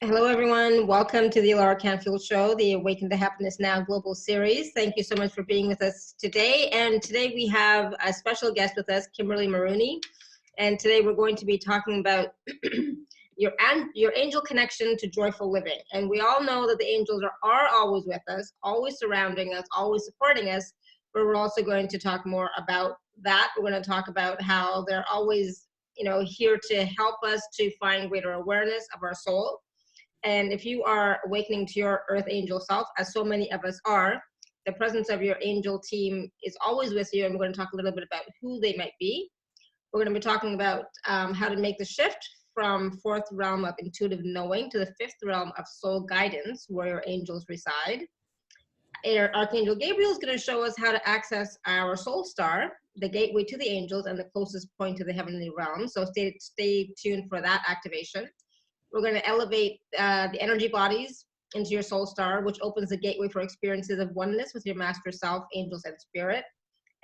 Hello, everyone. Welcome to the Laura Canfield Show, the Awaken to Happiness Now Global Series. Thank you so much for being with us today. And today we have a special guest with us, Kimberly Marooney. And today we're going to be talking about your angel connection to joyful living. And we all know that the angels are always with us, always surrounding us, always supporting us. But we're also going to talk more about that. We're going to talk about how they're always, here to help us to find greater awareness of our soul. And if you are awakening to your earth angel self, as so many of us are, the presence of your angel team is always with you. And we're going to talk a little bit about who they might be. We're going to be talking about how to make the shift from fourth realm of intuitive knowing to the fifth realm of soul guidance, where your angels reside. Archangel Gabriel is going to show us how to access our soul star, the gateway to the angels and the closest point to the heavenly realm. So stay tuned for that activation. We're going to elevate the energy bodies into your soul star, which opens the gateway for experiences of oneness with your master self, angels, and spirit.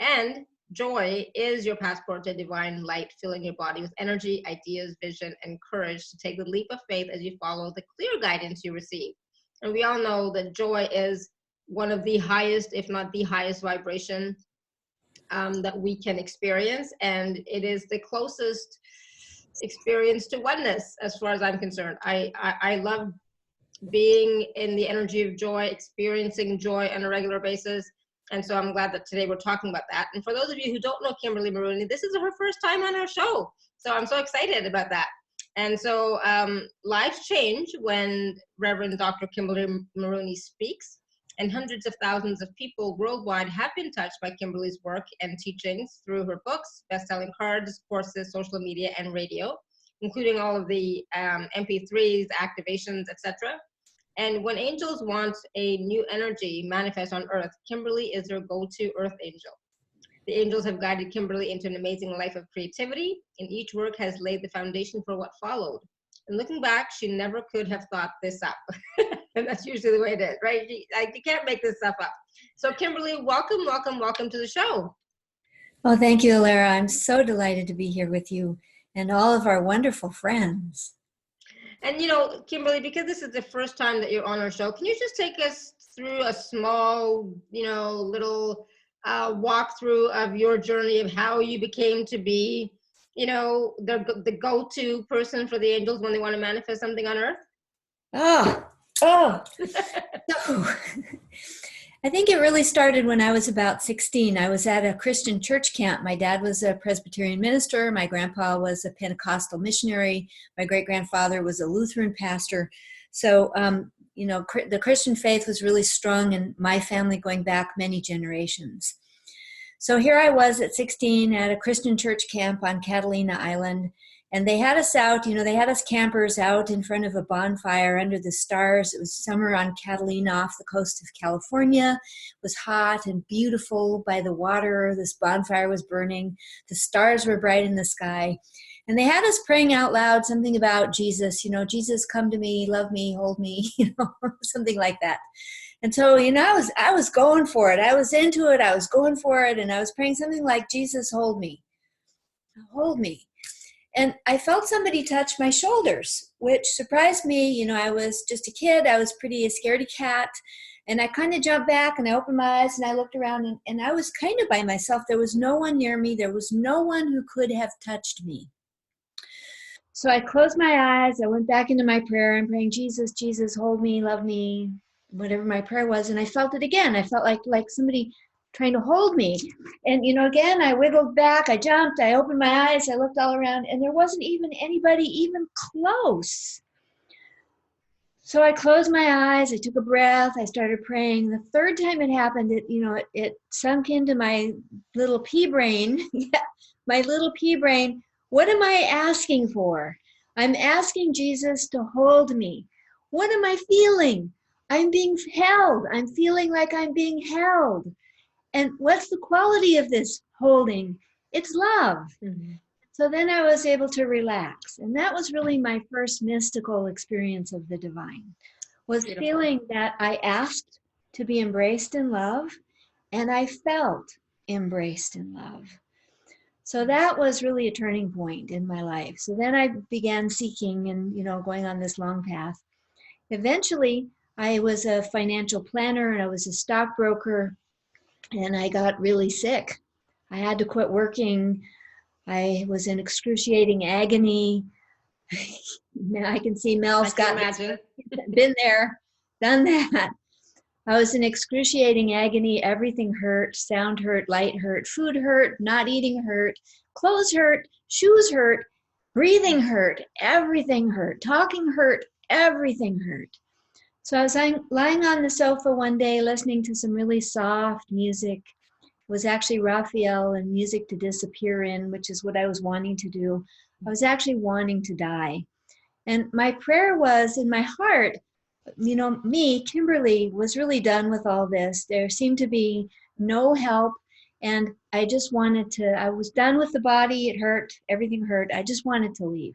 And joy is your passport to divine light, filling your body with energy, ideas, vision, and courage to take the leap of faith as you follow the clear guidance you receive. And we all know that joy is one of the highest, if not the highest vibration that we can experience. And it is the closest experience to oneness as far as I'm concerned. I love being in the energy of joy, experiencing joy on a regular basis. And so I'm glad that today we're talking about that. And for those of you who don't know Kimberly Marooney, this is her first time on our show. So I'm so excited about that. And so lives change when Reverend Dr. Kimberly Marooney speaks. And hundreds of thousands of people worldwide have been touched by Kimberly's work and teachings through her books, best-selling cards, courses, social media, and radio, including all of the MP3s, activations, etc. And when angels want a new energy manifest on Earth, Kimberly is their go-to Earth angel. The angels have guided Kimberly into an amazing life of creativity, and each work has laid the foundation for what followed. And looking back, she never could have thought this up. And that's usually the way it is, right? You can't make this stuff up. So Kimberly, welcome to the show. Well, thank you, Lara. I'm so delighted to be here with you and all of our wonderful friends. And, Kimberly, because this is the first time that you're on our show, can you just take us through a small, little walkthrough of your journey of how you became to be, the go-to person for the angels when they want to manifest something on Earth? So, I think it really started when I was about 16. I was at a Christian church camp. My dad was a Presbyterian minister. My grandpa was a Pentecostal missionary. My great-grandfather was a Lutheran pastor. So, the Christian faith was really strong in my family going back many generations. So here I was at 16 at a Christian church camp on Catalina Island. And they had us out, they had us campers out in front of a bonfire under the stars. It was summer on Catalina off the coast of California. It was hot and beautiful by the water. This bonfire was burning. The stars were bright in the sky. And they had us praying out loud something about Jesus, Jesus, come to me, love me, hold me, something like that. And so, I was going for it. I was into it. I was going for it. And I was praying something like, Jesus, hold me. Hold me. And I felt somebody touch my shoulders, which surprised me. I was just a kid. I was pretty a scaredy cat. And I kind of jumped back and I opened my eyes and I looked around and I was kind of by myself. There was no one near me. There was no one who could have touched me. So I closed my eyes. I went back into my prayer. I'm praying, Jesus, Jesus, hold me, love me, whatever my prayer was. And I felt it again. I felt like somebody trying to hold me. And, again, I wiggled back, I jumped, I opened my eyes, I looked all around, and there wasn't even anybody even close. So I closed my eyes, I took a breath, I started praying. The third time it happened, it sunk into my little pea brain. My little pea brain. What am I asking for? I'm asking Jesus to hold me. What am I feeling? I'm being held. I'm feeling like I'm being held. And what's the quality of this holding? It's love. Mm-hmm. So then I was able to relax. And that was really my first mystical experience of the divine, was Beautiful. Feeling that I asked to be embraced in love, and I felt embraced in love. So that was really a turning point in my life. So then I began seeking and, going on this long path. Eventually, I was a financial planner and I was a stockbroker, and I got really sick. I had to quit working. I was in excruciating agony. I can see I Mel's can got imagine. been there, done that. I was in excruciating agony. Everything hurt. Sound hurt, light hurt, food hurt, not eating hurt, clothes hurt, shoes hurt, breathing hurt, everything hurt, talking hurt, everything hurt. So I was lying on the sofa one day listening to some really soft music. It was actually Raphael and Music to Disappear In, which is what I was wanting to do. I was actually wanting to die. And my prayer was in my heart, me, Kimberly, was really done with all this. There seemed to be no help. And I just wanted to, I was done with the body. It hurt. Everything hurt. I just wanted to leave.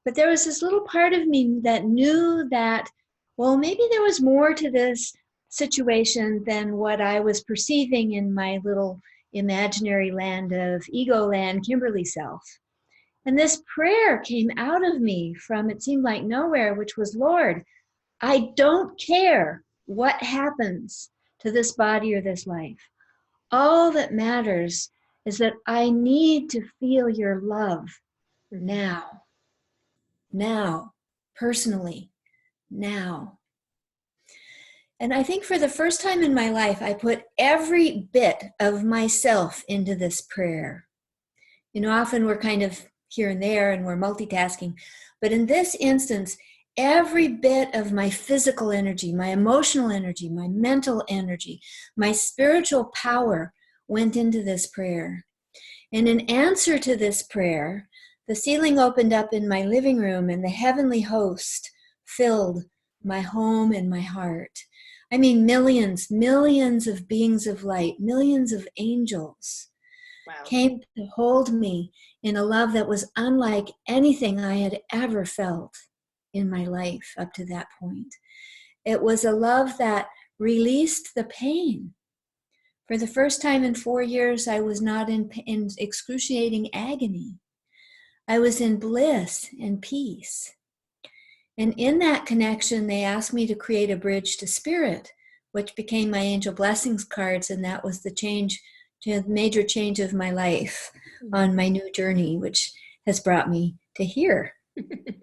But there was this little part of me that knew that, well, maybe there was more to this situation than what I was perceiving in my little imaginary land of ego land, Kimberly self. And this prayer came out of me from, it seemed like nowhere, which was, Lord, I don't care what happens to this body or this life. All that matters is that I need to feel your love now, personally, now. And I think for the first time in my life, I put every bit of myself into this prayer. Often we're kind of here and there and we're multitasking. But in this instance, every bit of my physical energy, my emotional energy, my mental energy, my spiritual power went into this prayer. And in answer to this prayer, the ceiling opened up in my living room and the heavenly host filled my home and my heart. I mean, millions of beings of light, millions of angels came to hold me in a love that was unlike anything I had ever felt in my life up to that point. It was a love that released the pain. For the first time in 4 years, I was not in excruciating agony. I was in bliss and peace. And in that connection, they asked me to create a bridge to spirit, which became my angel blessings cards. And that was the major change of my life on my new journey, which has brought me to here.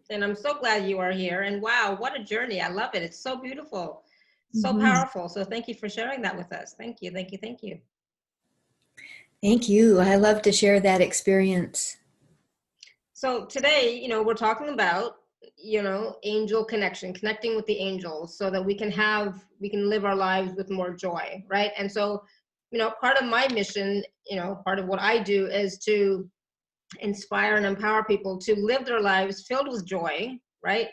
And I'm so glad you are here. And wow, what a journey. I love it. It's so beautiful, so powerful. So thank you for sharing that with us. Thank you, thank you, thank you. Thank you. I love to share that experience. So today, we're talking about, angel connection, connecting with the angels so that we can live our lives with more joy, right? And so, part of my mission, part of what I do is to inspire and empower people to live their lives filled with joy, right?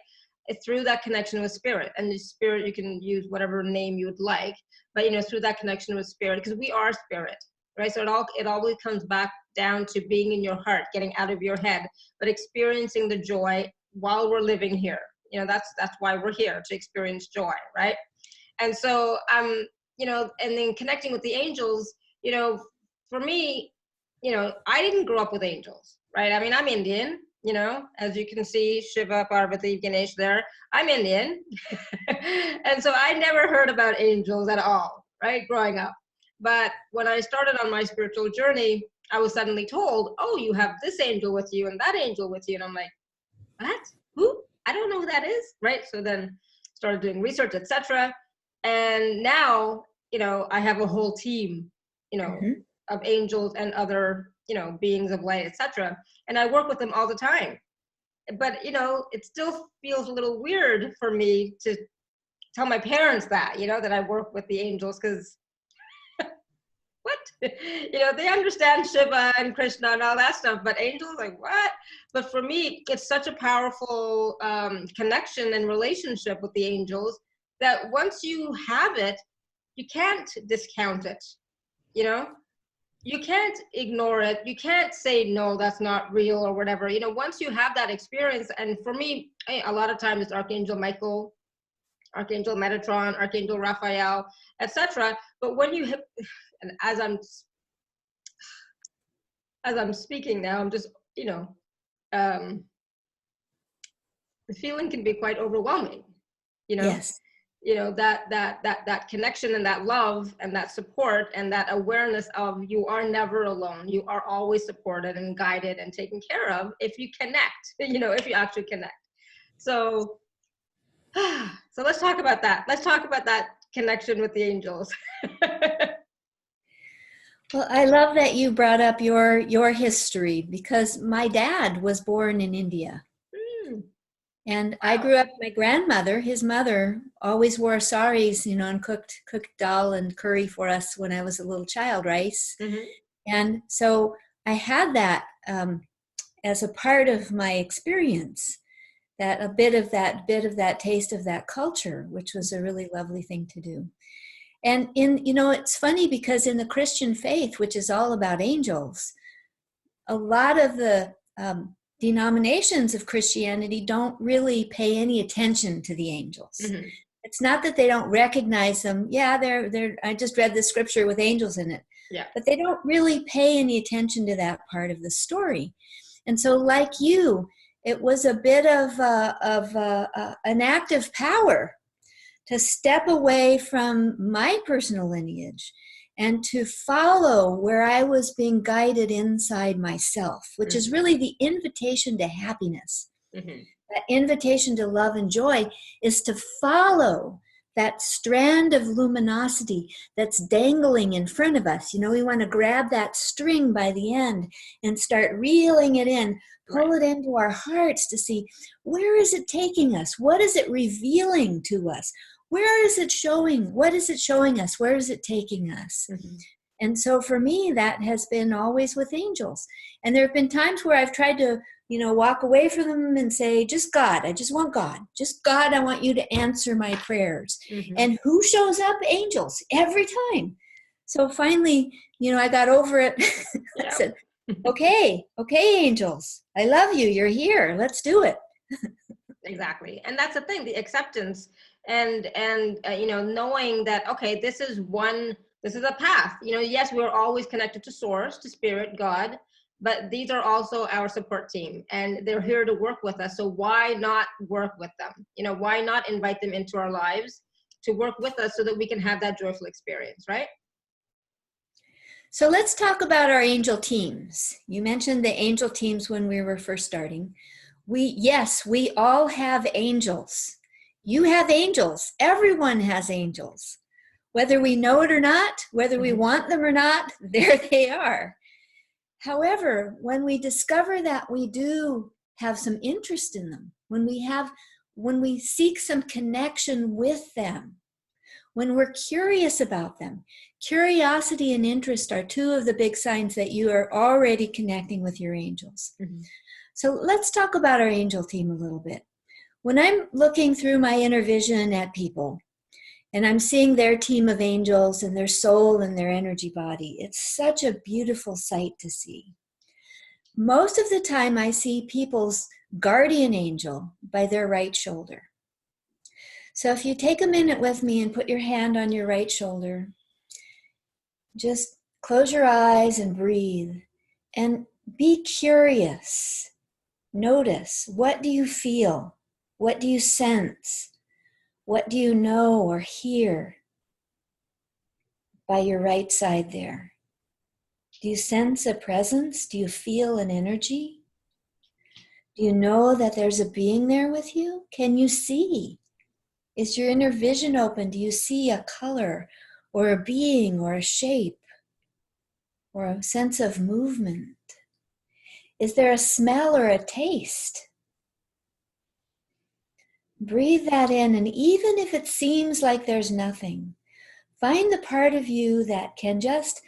Through that connection with spirit. And the spirit, you can use whatever name you would like, but through that connection with spirit, because we are spirit, right? So it always comes back down to being in your heart, getting out of your head, but experiencing the joy while we're living here. That's why we're here, to experience joy, right? And so and then connecting with the angels, for me, I didn't grow up with angels, right? I mean, I'm Indian, as you can see, Shiva, Parvati, Ganesh there. I'm Indian. And so I never heard about angels at all, right, growing up. But when I started on my spiritual journey, I was suddenly told, oh, you have this angel with you and that angel with you. And I'm like, what? Who? I don't know who that is, right? So then started doing research, etc. And now, I have a whole team, of angels and other, beings of light, etc. And I work with them all the time. But, it still feels a little weird for me to tell my parents that, that I work with the angels, because what? They understand Shiva and Krishna and all that stuff, but angels, like, what? But for me, it's such a powerful connection and relationship with the angels that once you have it, you can't discount it, you can't ignore it. You can't say, no, that's not real or whatever. Once you have that experience, and for me, a lot of times it's Archangel Michael, Archangel Metatron, Archangel Raphael, etc. But when you hit, and as I'm speaking now, I'm just, the feeling can be quite overwhelming, you know, Yes. that connection and that love and that support and that awareness of you are never alone. You are always supported and guided and taken care of if you connect, if you actually connect. So, so let's talk about that. Let's talk about that connection with the angels. Well, I love that you brought up your history, because my dad was born in India. Mm, And I wow. grew up, my grandmother, his mother, always wore saris, and cooked dal and curry for us when I was a little child, rice. Mm-hmm. And so I had that as a part of my experience, that a bit of that taste of that culture, which was a really lovely thing to do. And it's funny, because in the Christian faith, which is all about angels, a lot of the denominations of Christianity don't really pay any attention to the angels. Mm-hmm. It's not that they don't recognize them. Yeah, they're. I just read the scripture with angels in it. Yeah. But they don't really pay any attention to that part of the story. And so, like you, it was a bit of an act of power to step away from my personal lineage and to follow where I was being guided inside myself, which is really the invitation to happiness. Mm-hmm. That invitation to love and joy is to follow that strand of luminosity that's dangling in front of us. We want to grab that string by the end and start reeling it in, pull it into our hearts to see, where is it taking us? What is it revealing to us? Where is it showing? What is it showing us? Where is it taking us? Mm-hmm. And so for me, that has been always with angels. And there have been times where I've tried to, walk away from them and say, just God, I just want God. Just God, I want you to answer my prayers. Mm-hmm. And who shows up? Angels, every time. So finally, I got over it. Yeah. I said, okay, angels, I love you. You're here. Let's do it. Exactly. And that's the thing, the acceptance and knowing that, okay, this is a path. Yes, we're always connected to source, to spirit, God, but these are also our support team, and they're here to work with us. So why not work with them? Why not invite them into our lives to work with us so that we can have that joyful experience, right? So let's talk about our angel teams. You mentioned the angel teams when we were first starting. We all have angels. You have angels. Everyone has angels. Whether we know it or not, whether we want them or not, there they are. However, when we discover that we do have some interest in them, when we seek some connection with them, when we're curious about them, curiosity and interest are two of the big signs that you are already connecting with your angels. Mm-hmm. So let's talk about our angel team a little bit. When I'm looking through my inner vision at people, and I'm seeing their team of angels and their soul and their energy body, it's such a beautiful sight to see. Most of the time, I see people's guardian angel by their right shoulder. So if you take a minute with me and put your hand on your right shoulder, just close your eyes and breathe and be curious. Notice, what do you feel? What do you sense? What do you know or hear by your right side there? Do you sense a presence? Do you feel an energy? Do you know that there's a being there with you? Can you see? Is your inner vision open? Do you see a color or a being or a shape or a sense of movement? Is there a smell or a taste? Breathe that in, and even if it seems like there's nothing, find the part of you that can just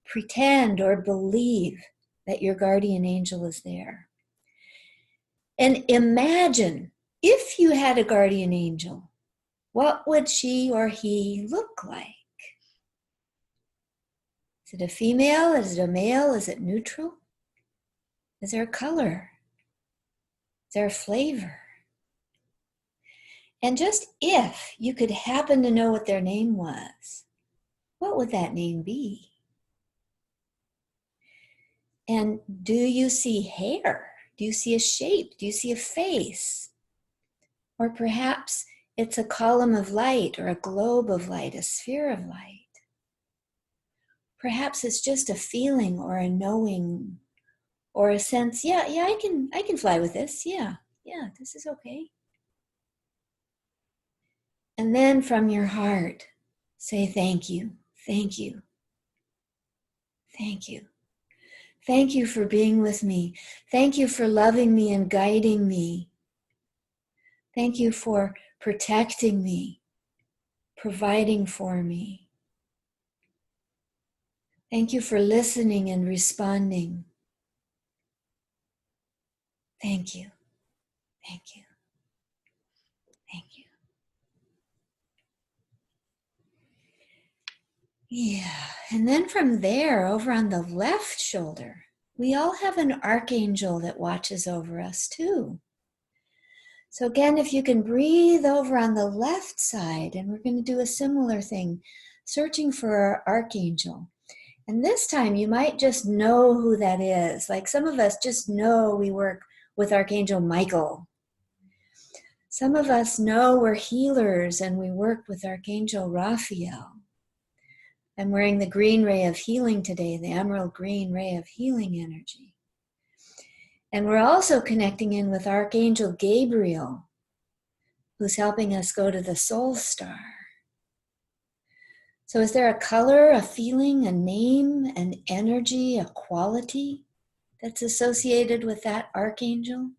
pretend or believe that your guardian angel is there. And imagine, if you had a guardian angel, what would she or he look like? Is it a female? Is it a male? Is it neutral? Is there a color? Is there a flavor? And just if you could happen to know what their name was, what would that name be? And do you see hair? Do you see a shape? Do you see a face? Or perhaps It's a column of light or a globe of light, a sphere of light. Perhaps it's just a feeling or a knowing or a sense, yeah, I can fly with this. Yeah, this is okay. And then from your heart, say thank you, thank you, thank you. Thank you for being with me. Thank you for loving me and guiding me. Thank you for protecting me, providing for me. Thank you for listening and responding. Thank you, thank you, thank you. Yeah, and then from there, over on the left shoulder, we all have an archangel that watches over us too. So again, if you can breathe over on the left side, and we're going to do a similar thing, searching for our archangel. And this time you might just know who that is. Like some of us just know we work with Archangel Michael. Some of us know we're healers and we work with Archangel Raphael. I'm wearing the green ray of healing today, the emerald green ray of healing energy. And we're also connecting in with Archangel Gabriel, who's helping us go to the soul star. So is there a color, a feeling, a name, an energy, a quality that's associated with that archangel?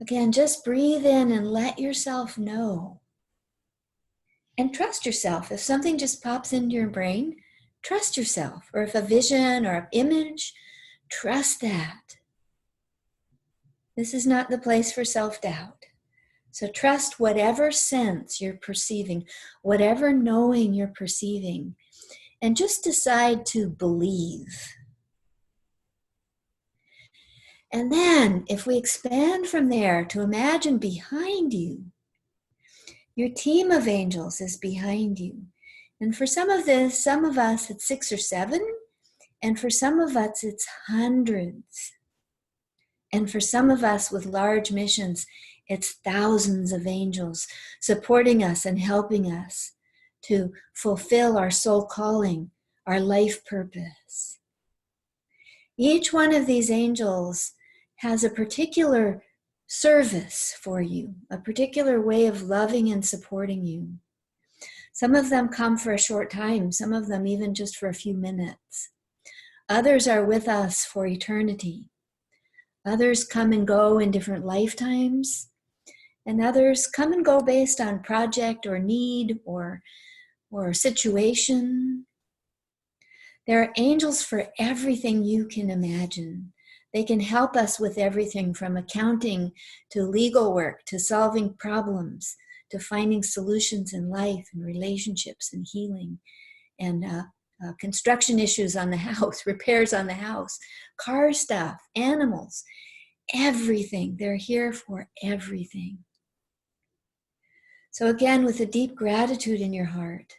Again, just breathe in and let yourself know. And trust yourself. If something just pops into your brain, trust yourself. Or if a vision or an image, trust that. This is not the place for self-doubt. So trust whatever sense you're perceiving, whatever knowing you're perceiving, and just decide to believe. And then if we expand from there to imagine behind you, your team of angels is behind you. And for some of us, it's 6 or 7. And for some of us, it's hundreds. And for some of us with large missions, it's thousands of angels supporting us and helping us to fulfill our soul calling, our life purpose. Each one of these angels has a particular service for you, a particular way of loving and supporting you. Some of them come for a short time, some of them even just for a few minutes. Others are with us for eternity. Others come and go in different lifetimes, and others come and go based on project or need or situation. There are angels for everything you can imagine. They can help us with everything from accounting to legal work, to solving problems, to finding solutions in life and relationships and healing and construction issues on the house, repairs on the house, car stuff, animals, everything. They're here for everything. So again, with a deep gratitude in your heart,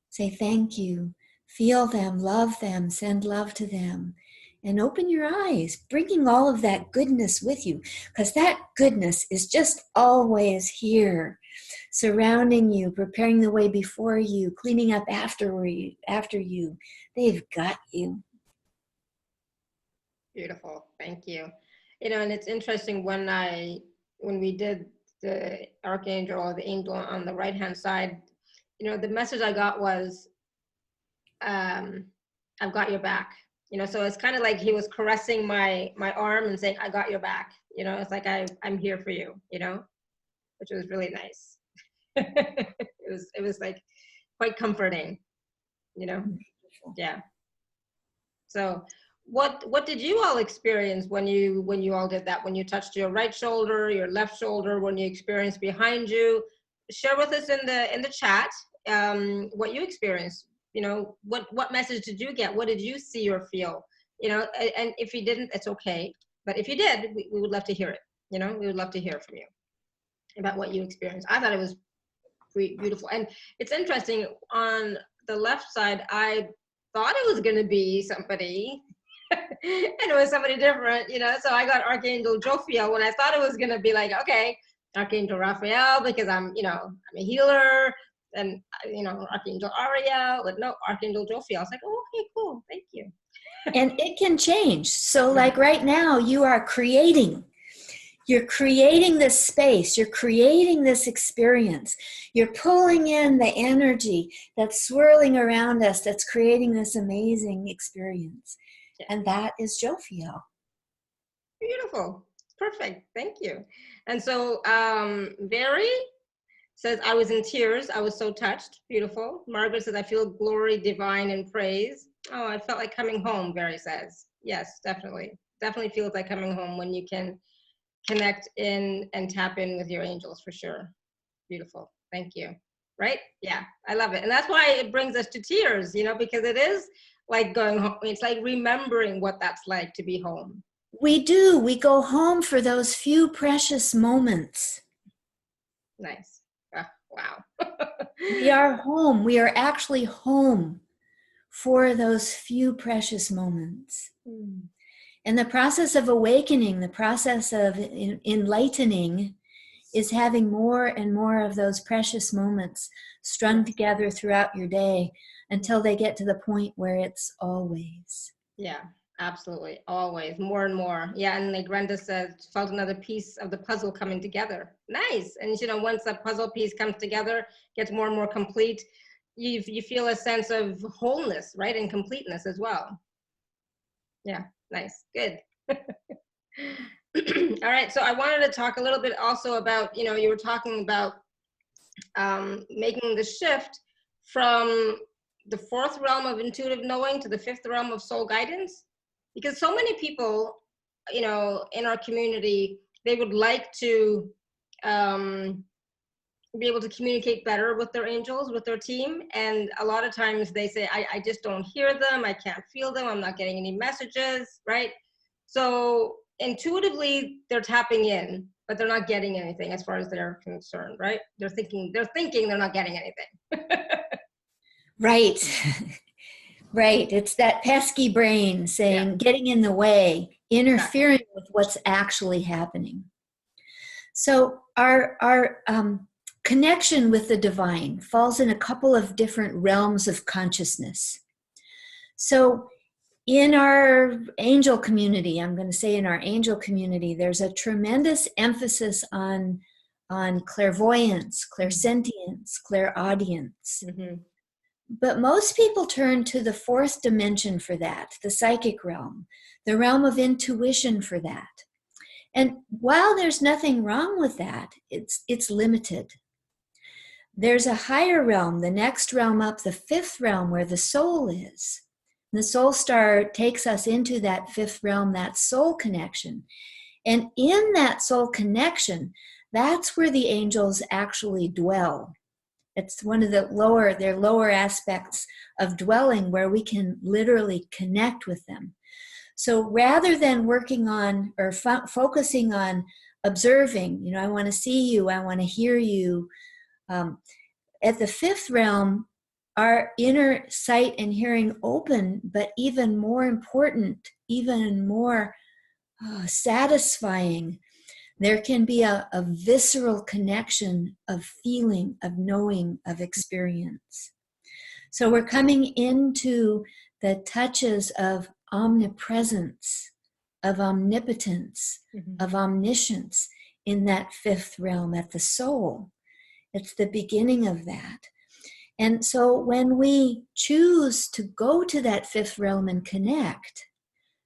say thank you, feel them, love them, send love to them. And open your eyes, bringing all of that goodness with you, because that goodness is just always here, surrounding you, preparing the way before you, cleaning up after you. They've got you. Beautiful, thank you. You know, and it's interesting when we did the archangel or the angel on the right-hand side, you know, the message I got was, I've got your back. You know, so it's kind of like he was caressing my arm and saying, I got your back. You know, it's like, I'm here for you, you know, which was really nice. it was like quite comforting, you know. Yeah. So what did you all experience when you all did that, when you touched your right shoulder, your left shoulder, when you experienced behind you? Share with us in the chat what you experienced. You know, what message did you get? What did you see or feel? You know, and if you didn't, it's okay. But if you did, we would love to hear it. You know, we would love to hear from you about what you experienced. I thought it was beautiful. And it's interesting, on the left side, I thought it was going to be somebody, and it was somebody different, you know. So I got Archangel Jophiel when I thought it was going to be like, okay, Archangel Raphael, because I'm a healer, and Archangel Ariel, but no, Archangel Jophiel. I was like, oh, okay, cool, thank you. And it can change. So like right now, you are creating. You're creating this space. You're creating this experience. You're pulling in the energy that's swirling around us, that's creating this amazing experience. Yeah. And that is Jophiel. Beautiful. Perfect. Thank you. And so Barry says, I was in tears. I was so touched. Beautiful. Margaret says, I feel glory, divine, and praise. Oh, I felt like coming home, Barry says. Yes, definitely. Definitely feels like coming home when you can connect in and tap in with your angels, for sure. Beautiful. Thank you. Right? Yeah, I love it. And that's why it brings us to tears, because it is like going home. It's like remembering what that's like to be home. We do. We go home for those few precious moments. Nice. Wow. We are home. We are actually home for those few precious moments. And the process of awakening, the process of enlightening, is having more and more of those precious moments strung together throughout your day until they get to the point where it's always. Yeah, absolutely. Always. More and more. Yeah, and like Brenda said, felt another piece of the puzzle coming together. Nice. And once that puzzle piece comes together, gets more and more complete, you feel a sense of wholeness, right? And completeness as well. Yeah, nice. Good. All right, so I wanted to talk a little bit also about, you were talking about making the shift from the fourth realm of intuitive knowing to the fifth realm of soul guidance, because so many people, in our community, they would like to be able to communicate better with their angels, with their team. And a lot of times they say, I just don't hear them. I can't feel them. I'm not getting any messages, right? So intuitively they're tapping in, but they're not getting anything as far as they're concerned, right? They're thinking they're not getting anything. Right. Right. It's that pesky brain saying, getting in the way, interfering with what's actually happening. So our connection with the divine falls in a couple of different realms of consciousness. So in our angel community, I'm going to say in our angel community, there's a tremendous emphasis on clairvoyance, clairsentience, clairaudience. Mm-hmm. But most people turn to the fourth dimension for that, the psychic realm, the realm of intuition for that. And while there's nothing wrong with that, it's limited. There's a higher realm, the next realm up, the fifth realm, where the soul is. And the soul star takes us into that fifth realm, that soul connection. And in that soul connection, that's where the angels actually dwell. It's one of their lower aspects of dwelling, where we can literally connect with them. So rather than working on or focusing on observing, I want to see you, I want to hear you. At the fifth realm, our inner sight and hearing open, but even more important, even more satisfying. There can be a visceral connection of feeling, of knowing, of experience. So we're coming into the touches of omnipresence, of omnipotence, of omniscience in that fifth realm at the soul. It's the beginning of that. And so when we choose to go to that fifth realm and connect,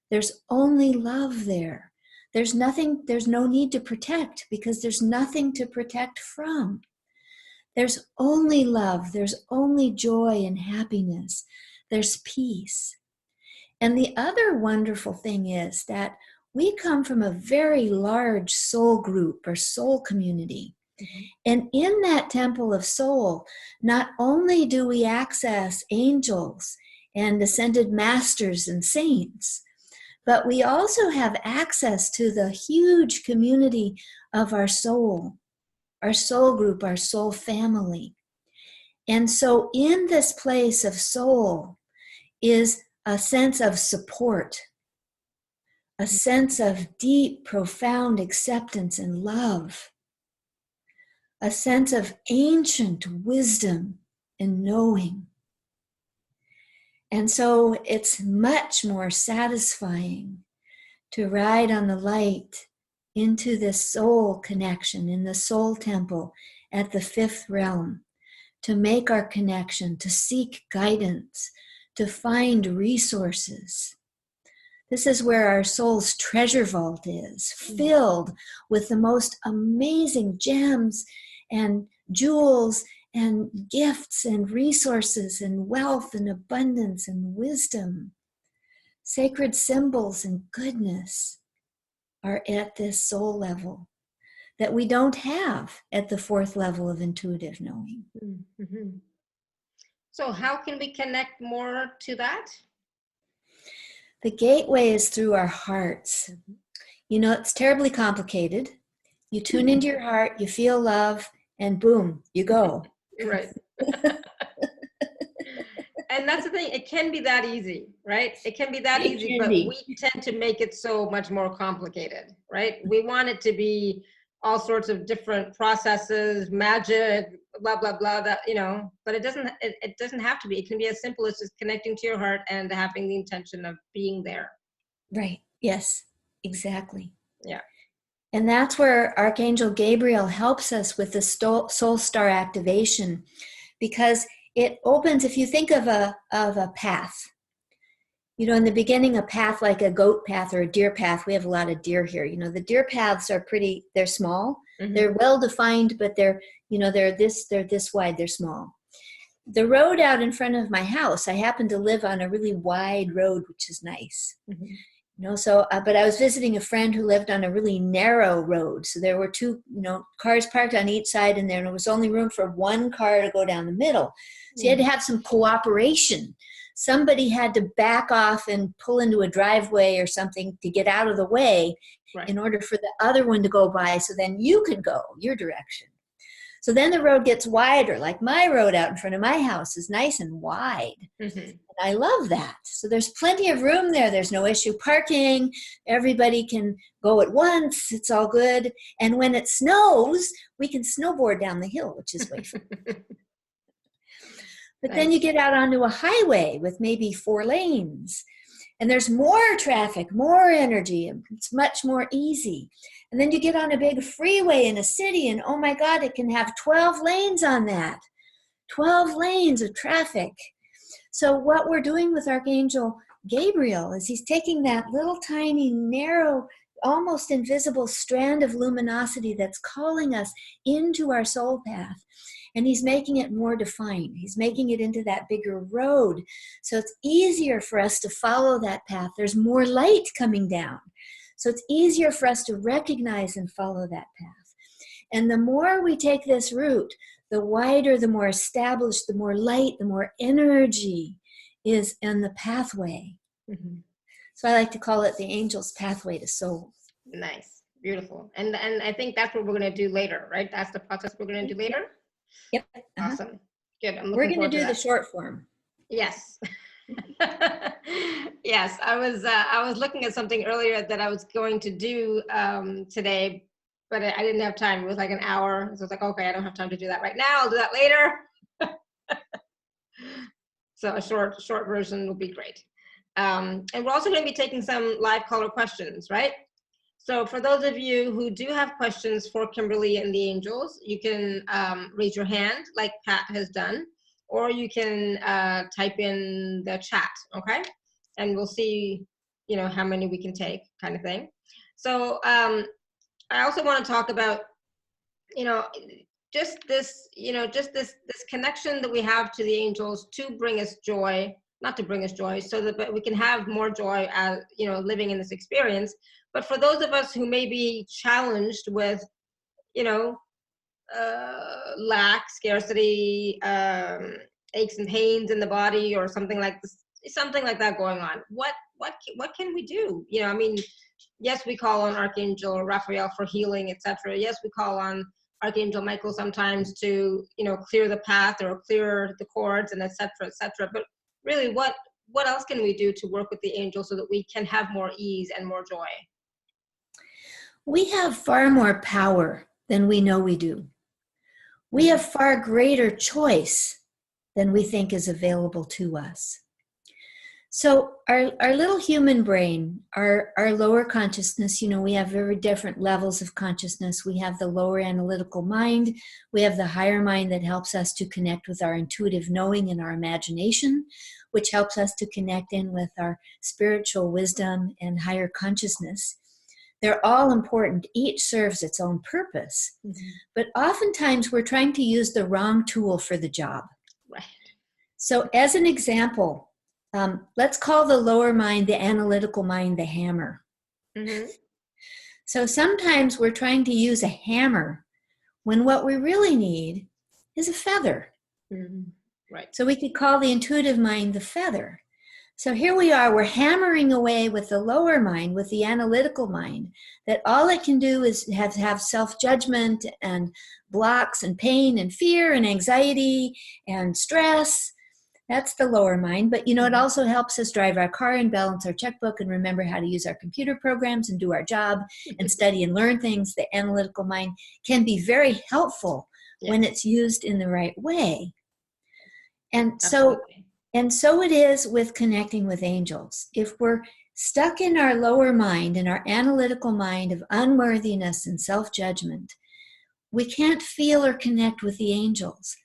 there's only love there. There's no need to protect, because there's nothing to protect from. There's only love. There's only joy and happiness. There's peace. And the other wonderful thing is that we come from a very large soul group or soul community. And in that temple of soul, not only do we access angels and ascended masters and saints, but we also have access to the huge community of our soul group, our soul family. And so in this place of soul is a sense of support, a sense of deep, profound acceptance and love. a sense of ancient wisdom and knowing. And so it's much more satisfying to ride on the light into this soul connection in the soul temple at the fifth realm, to make our connection, to seek guidance, to find resources. This is where our soul's treasure vault is, filled with the most amazing gems and jewels and gifts and resources and wealth and abundance and wisdom. Sacred symbols and goodness are at this soul level that we don't have at the fourth level of intuitive knowing. Mm-hmm. So how can we connect more to that? The gateway is through our hearts. Mm-hmm. You know, it's terribly complicated. You tune into your heart, you feel love, and boom, you go. Right. And that's the thing, it can be that easy, right? It can be that easy, but we tend to make it so much more complicated, right? We want it to be all sorts of different processes, magic, blah, blah, blah, that, you know, but it doesn't have to be. It can be as simple as just connecting to your heart and having the intention of being there. Right. Yes, exactly. Yeah. And that's where Archangel Gabriel helps us with the soul star activation, because it opens, if you think of a path, you know, in the beginning, a path like a goat path or a deer path, we have a lot of deer here. You know, the deer paths are they're small, mm-hmm. They're well defined, but they're this wide, they're small. The road out in front of my house, I happen to live on a really wide road, which is nice. Mm-hmm. You know, so, but I was visiting a friend who lived on a really narrow road. So there were two, cars parked on each side, and there was only room for one car to go down the middle. So you had to have some cooperation. Somebody had to back off and pull into a driveway or something to get out of the way, right, in order for the other one to go by. So then you could go your direction. So then the road gets wider, like my road out in front of my house is nice and wide. Mm-hmm. And I love that. So there's plenty of room there. There's no issue parking. Everybody can go at once. It's all good. And when it snows, we can snowboard down the hill, which is way fun. But nice. Then you get out onto a highway with maybe 4 lanes. And there's more traffic, more energy, and it's much more easy. And then you get on a big freeway in a city, and oh my God, it can have 12 lanes on that. 12 lanes of traffic. So what we're doing with Archangel Gabriel is he's taking that little tiny, narrow, almost invisible strand of luminosity that's calling us into our soul path. And he's making it more defined. He's making it into that bigger road. So it's easier for us to follow that path. There's more light coming down. So it's easier for us to recognize and follow that path. And the more we take this route, the wider, the more established, the more light, the more energy is in the pathway. Mm-hmm. So I like to call it the angel's pathway to soul. Nice. Beautiful. And I think that's what we're going to do later, right? That's the process we're going to do later? Yep. Awesome. Good. We're going to do the short form. Yes. Yes. I was looking at something earlier that I was going to do today, but I didn't have time. It was like an hour. So I was like, okay, I don't have time to do that right now. I'll do that later. So a short version will be great. And we're also going to be taking some live caller questions, right? So for those of you who do have questions for Kimberly and the angels, you can raise your hand like Pat has done, or you can type in the chat, okay? And we'll see, how many we can take, kind of thing. So I also want to talk about, just this connection that we have to the angels to bring us joy, not to bring us joy, so that we can have more joy as, living in this experience. But for those of us who may be challenged with, lack, scarcity, aches and pains in the body, or something like that going on, what can we do? Yes, we call on Archangel Raphael for healing, etc. Yes, we call on Archangel Michael sometimes to, clear the path or clear the cords, and etc. But really, what else can we do to work with the angels so that we can have more ease and more joy? We have far more power than we know we do. We have far greater choice than we think is available to us. So our little human brain, our lower consciousness, we have very different levels of consciousness. We have the lower analytical mind. We have the higher mind that helps us to connect with our intuitive knowing and our imagination, which helps us to connect in with our spiritual wisdom and higher consciousness. They're all important. Each serves its own purpose. Mm-hmm. But oftentimes we're trying to use the wrong tool for the job. Right. So as an example, let's call the lower mind, the analytical mind, the hammer. Mm-hmm. So sometimes we're trying to use a hammer when what we really need is a feather. Mm-hmm. Right. So we could call the intuitive mind the feather. So here we are, we're hammering away with the lower mind, with the analytical mind, that all it can do is have self-judgment and blocks and pain and fear and anxiety and stress. That's the lower mind. But, it also helps us drive our car and balance our checkbook and remember how to use our computer programs and do our job and study and learn things. The analytical mind can be very helpful when it's used in the right way. And Absolutely. so it is with connecting with angels. If we're stuck in our lower mind, in our analytical mind of unworthiness and self-judgment, we can't feel or connect with the angels.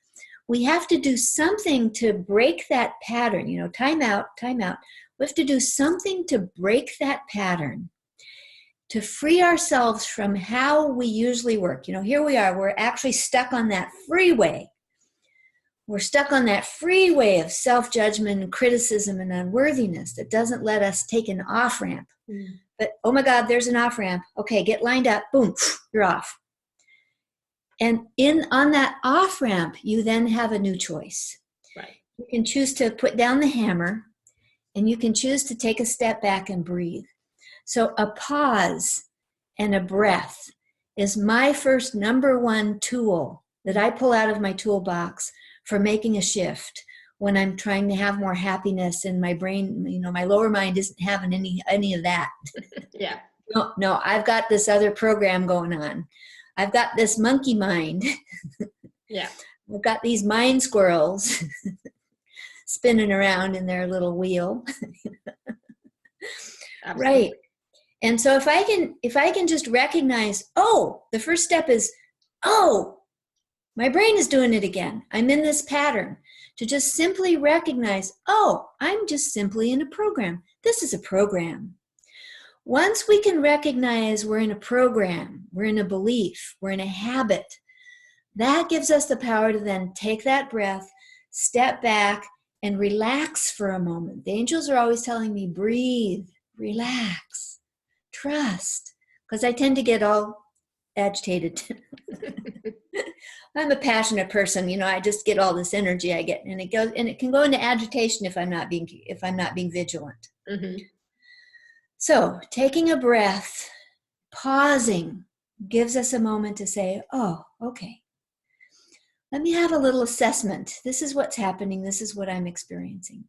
We have to do something to break that pattern. Time out. We have to do something to break that pattern, to free ourselves from how we usually work. Here we are. We're actually stuck on that freeway. We're stuck on that freeway of self-judgment and criticism and unworthiness that doesn't let us take an off-ramp. But, oh my God, there's an off-ramp. Okay, get lined up. Boom, you're off. And on that off-ramp, you then have a new choice. Right. You can choose to put down the hammer, and you can choose to take a step back and breathe. So a pause and a breath is my first number one tool that I pull out of my toolbox for making a shift when I'm trying to have more happiness in my brain. My lower mind isn't having any of that. Yeah. No, I've got this other program going on. I've got this monkey mind. Yeah. I've got these mind squirrels spinning around in their little wheel. Right. And so if I can just recognize, the first step is, my brain is doing it again. I'm in this pattern. To just simply recognize, I'm just simply in a program. This is a program. Once we can recognize we're in a program, we're in a belief, we're in a habit, that gives us the power to then take that breath, step back, and relax for a moment. The angels are always telling me, breathe, relax, trust, because I tend to get all agitated. I'm a passionate person, I just get all this energy I get, and it can go into agitation if I'm not being vigilant. Mm-hmm. So taking a breath, pausing, gives us a moment to say, okay, let me have a little assessment. This is what's happening. This is what I'm experiencing.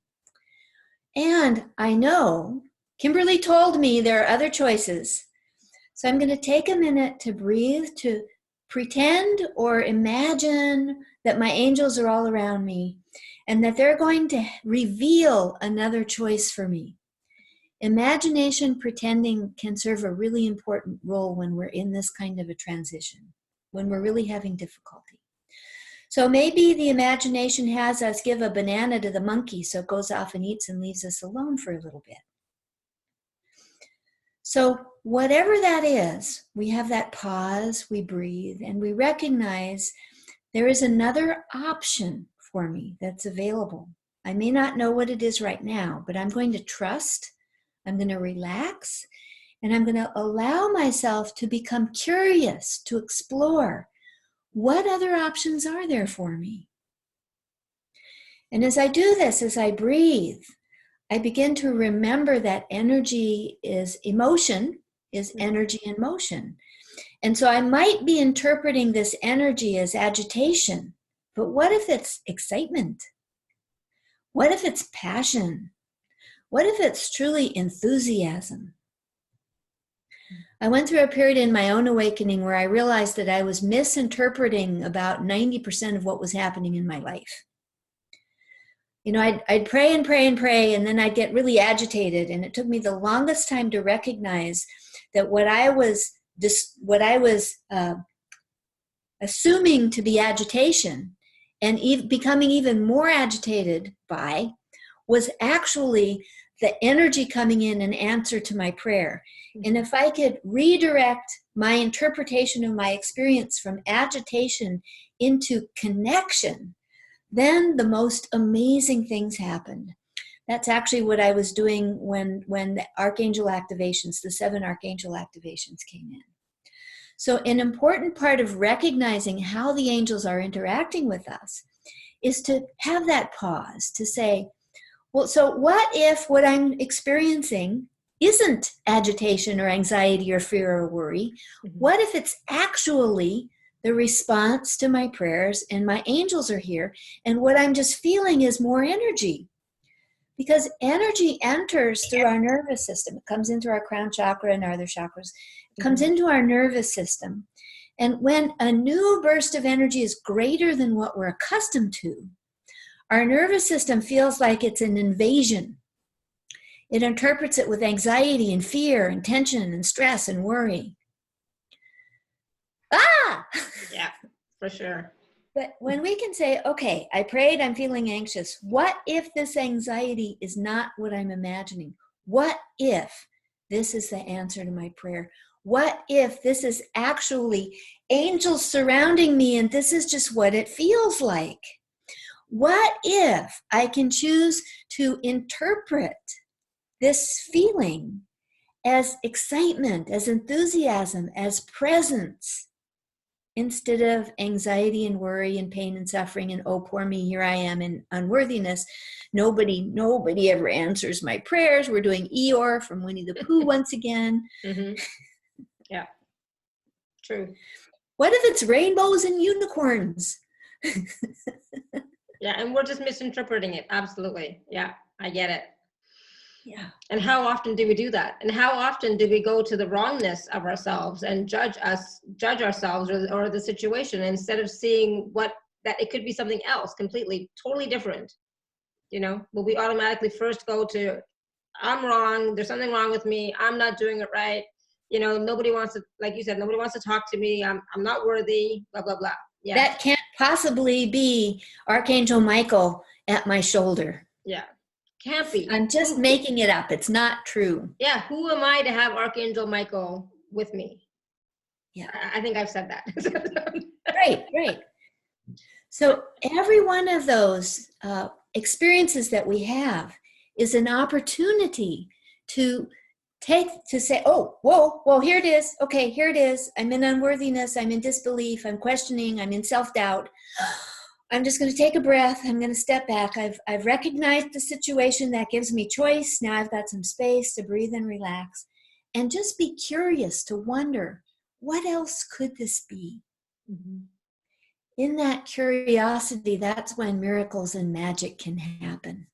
And I know Kimberly told me there are other choices. So I'm going to take a minute to breathe, to pretend or imagine that my angels are all around me and that they're going to reveal another choice for me. Imagination pretending can serve a really important role when we're in this kind of a transition, when we're really having difficulty. So maybe the imagination has us give a banana to the monkey so it goes off and eats and leaves us alone for a little bit. So whatever that is, we have that pause, we breathe, and we recognize there is another option for me that's available. I may not know what it is right now, but I'm going to trust, I'm going to relax, and I'm going to allow myself to become curious, to explore what other options are there for me. And as I do this, as I breathe, I begin to remember that energy is emotion, is energy in motion. And so I might be interpreting this energy as agitation, but what if it's excitement? What if it's passion? What if it's truly enthusiasm? I went through a period in my own awakening where I realized that I was misinterpreting about 90% of what was happening in my life. You know, I'd pray and pray and pray, and then I'd get really agitated. And it took me the longest time to recognize that what I was assuming to be agitation and becoming even more agitated by was actually the energy coming in answer to my prayer. And if I could redirect my interpretation of my experience from agitation into connection, then the most amazing things happened. That's actually what I was doing when the archangel activations, the 7 archangel activations came in. So an important part of recognizing how the angels are interacting with us is to have that pause to say, well, so what if what I'm experiencing isn't agitation or anxiety or fear or worry? What if it's actually the response to my prayers and my angels are here, and what I'm just feeling is more energy? Because energy enters through our nervous system. It comes into our crown chakra and our other chakras. It comes into our nervous system. And when a new burst of energy is greater than what we're accustomed to, our nervous system feels like it's an invasion. It interprets it with anxiety and fear and tension and stress and worry. Ah! Yeah, for sure. But when we can say, okay, I prayed, I'm feeling anxious. What if this anxiety is not what I'm imagining? What if this is the answer to my prayer? What if this is actually angels surrounding me and this is just what it feels like? What if I can choose to interpret this feeling as excitement, as enthusiasm, as presence, instead of anxiety and worry and pain and suffering and, oh, poor me, here I am in unworthiness. Nobody ever answers my prayers. We're doing Eeyore from Winnie the Pooh once again. Yeah, true. What if it's rainbows and unicorns? Yeah, and we're just misinterpreting it. Absolutely. Yeah, I get it. Yeah. And how often do we do that? And how often do we go to the wrongness of ourselves and judge ourselves or the situation, instead of seeing that it could be something else completely, totally different, you know? But we automatically first go to, I'm wrong, there's something wrong with me, I'm not doing it right, you know, nobody wants to, like you said, nobody wants to talk to me, I'm not worthy, blah, blah, blah. Yeah. That can't possibly be Archangel Michael at my shoulder. Yeah. Can't be. I'm just making it up. It's not true. Yeah. Who am I to have Archangel Michael with me? Yeah. I think I've said that. Right. So every one of those experiences that we have is an opportunity to say, oh, whoa, here it is. Okay, here it is. I'm in unworthiness. I'm in disbelief. I'm questioning. I'm in self-doubt. I'm just going to take a breath. I'm going to step back. I've recognized the situation. That gives me choice. Now I've got some space to breathe and relax. And just be curious to wonder, what else could this be? In that curiosity, that's when miracles and magic can happen.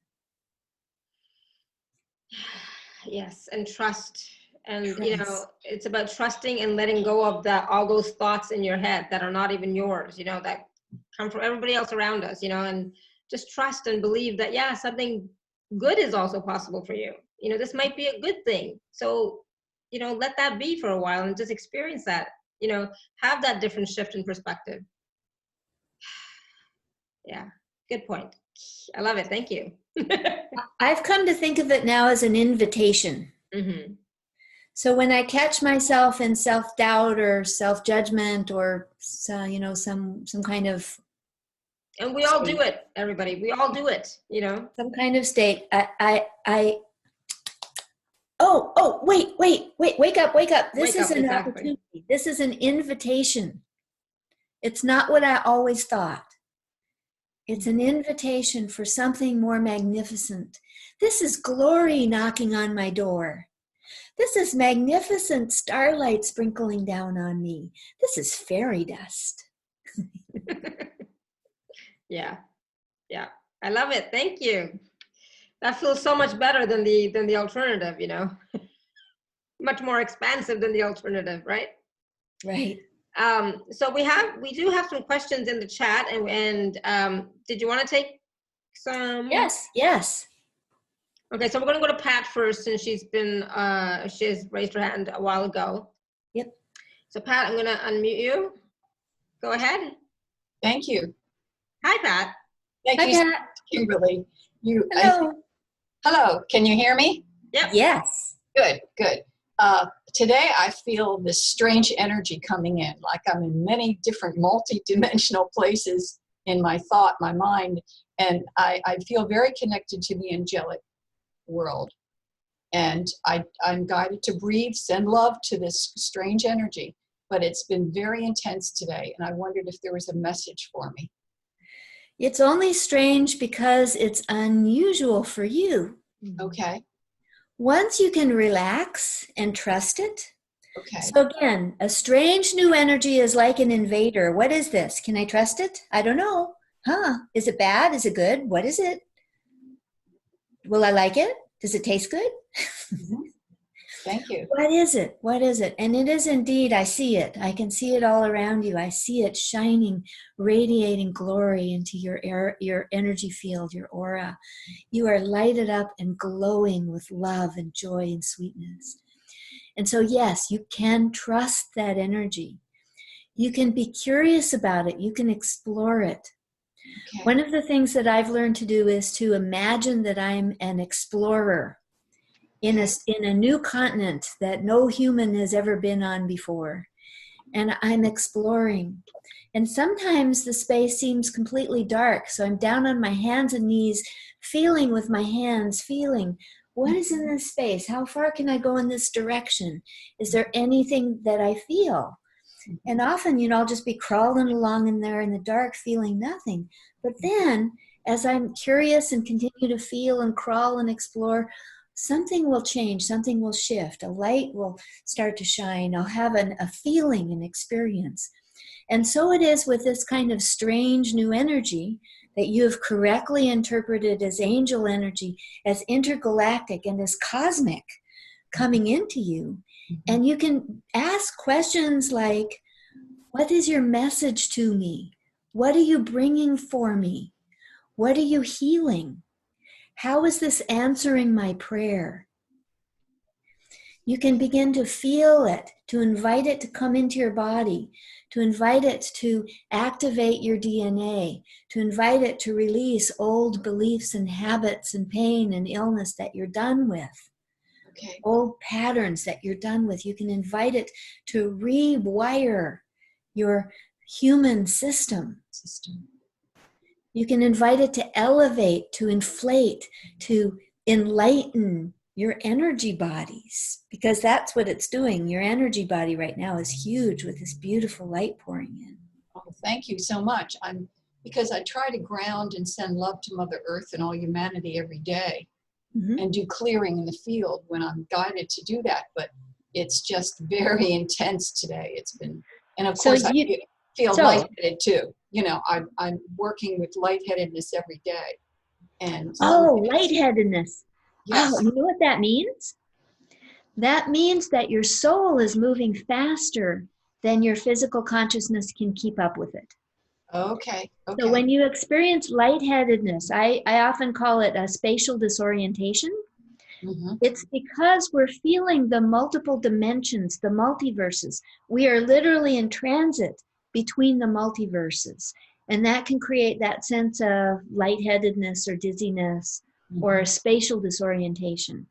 Yes, and trust. And, you know, it's about trusting and letting go of all those thoughts in your head that are not even yours, you know, that come from everybody else around us, you know, and just trust and believe that, yeah, something good is also possible for you. You know, this might be a good thing. So, you know, let that be for a while and just experience that, you know, have that different shift in perspective. Yeah, good point. I love it. Thank you. I've come to think of it now as an invitation. So when I catch myself in self-doubt or self-judgment or, you know, some kind of, and we all do it, everybody. We all do it, you know. Some kind of state. Wake up. This is an opportunity. This is an invitation. It's not what I always thought. It's an invitation for something more magnificent. This is glory knocking on my door. This is magnificent starlight sprinkling down on me. This is fairy dust. Yeah. I love it. Thank you. That feels so much better than the alternative, you know. much more expansive than the alternative, right? Right. So we do have some questions in the chat, and did you want to take some? Yes. Okay, so we're going to go to Pat first, since she's raised her hand a while ago. Yep. So Pat, I'm going to unmute you. Go ahead. Thank you. Hi, Pat. Thank Hi, you, Pat. Kimberly. Hello. Hello. Can you hear me? Yep. Yes. Good. Today I feel this strange energy coming in, like I'm in many different multi-dimensional places in my thought, my mind, and I feel very connected to the angelic world. And I'm guided to breathe, send love to this strange energy, but it's been very intense today, and I wondered if there was a message for me. It's only strange because it's unusual for you. Okay. Once you can relax and trust it. Okay. So again, a strange new energy is like an invader. What is this? Can I trust it? I don't know. Is it bad? Is it good? What is it? Will I like it? Does it taste good? Mm-hmm. Thank you. What is it? What is it? And it is indeed, I see it. I can see it all around you. I see it shining, radiating glory into your energy field, your aura. You are lighted up and glowing with love and joy and sweetness. And so, yes, you can trust that energy. You can be curious about it. You can explore it. Okay. One of the things that I've learned to do is to imagine that I'm an explorer in a new continent that no human has ever been on before. And I'm exploring. And sometimes the space seems completely dark. So I'm down on my hands and knees, feeling with my hands, feeling what is in this space? How far can I go in this direction? Is there anything that I feel? And often, I'll just be crawling along in there in the dark, feeling nothing. But then, as I'm curious and continue to feel and crawl and explore, something will change, something will shift, a light will start to shine, I'll have a feeling, an experience. And so it is with this kind of strange new energy that you have correctly interpreted as angel energy, as intergalactic and as cosmic coming into you. And you can ask questions like, what is your message to me? What are you bringing for me? What are you healing? How is this answering my prayer? You can begin to feel it, to invite it to come into your body, to invite it to activate your DNA, to invite it to release old beliefs and habits and pain and illness that you're done with. Okay. Old patterns that you're done with. You can invite it to rewire your human system. You can invite it to elevate, to inflate, to enlighten your energy bodies, because that's what it's doing. Your energy body right now is huge with this beautiful light pouring in. Oh, thank you so much. Because I try to ground and send love to Mother Earth and all humanity every day, and do clearing in the field when I'm guided to do that. But it's just very intense today. It's been, and of course I feel lightheaded too. I'm working with lightheadedness every day. And lightheadedness. Yes. Oh, you know what that means? That means that your soul is moving faster than your physical consciousness can keep up with it. Okay. So when you experience lightheadedness, I often call it a spatial disorientation. It's because we're feeling the multiple dimensions, the multiverses. We are literally in transit between the multiverses. And that can create that sense of lightheadedness or dizziness or a spatial disorientation.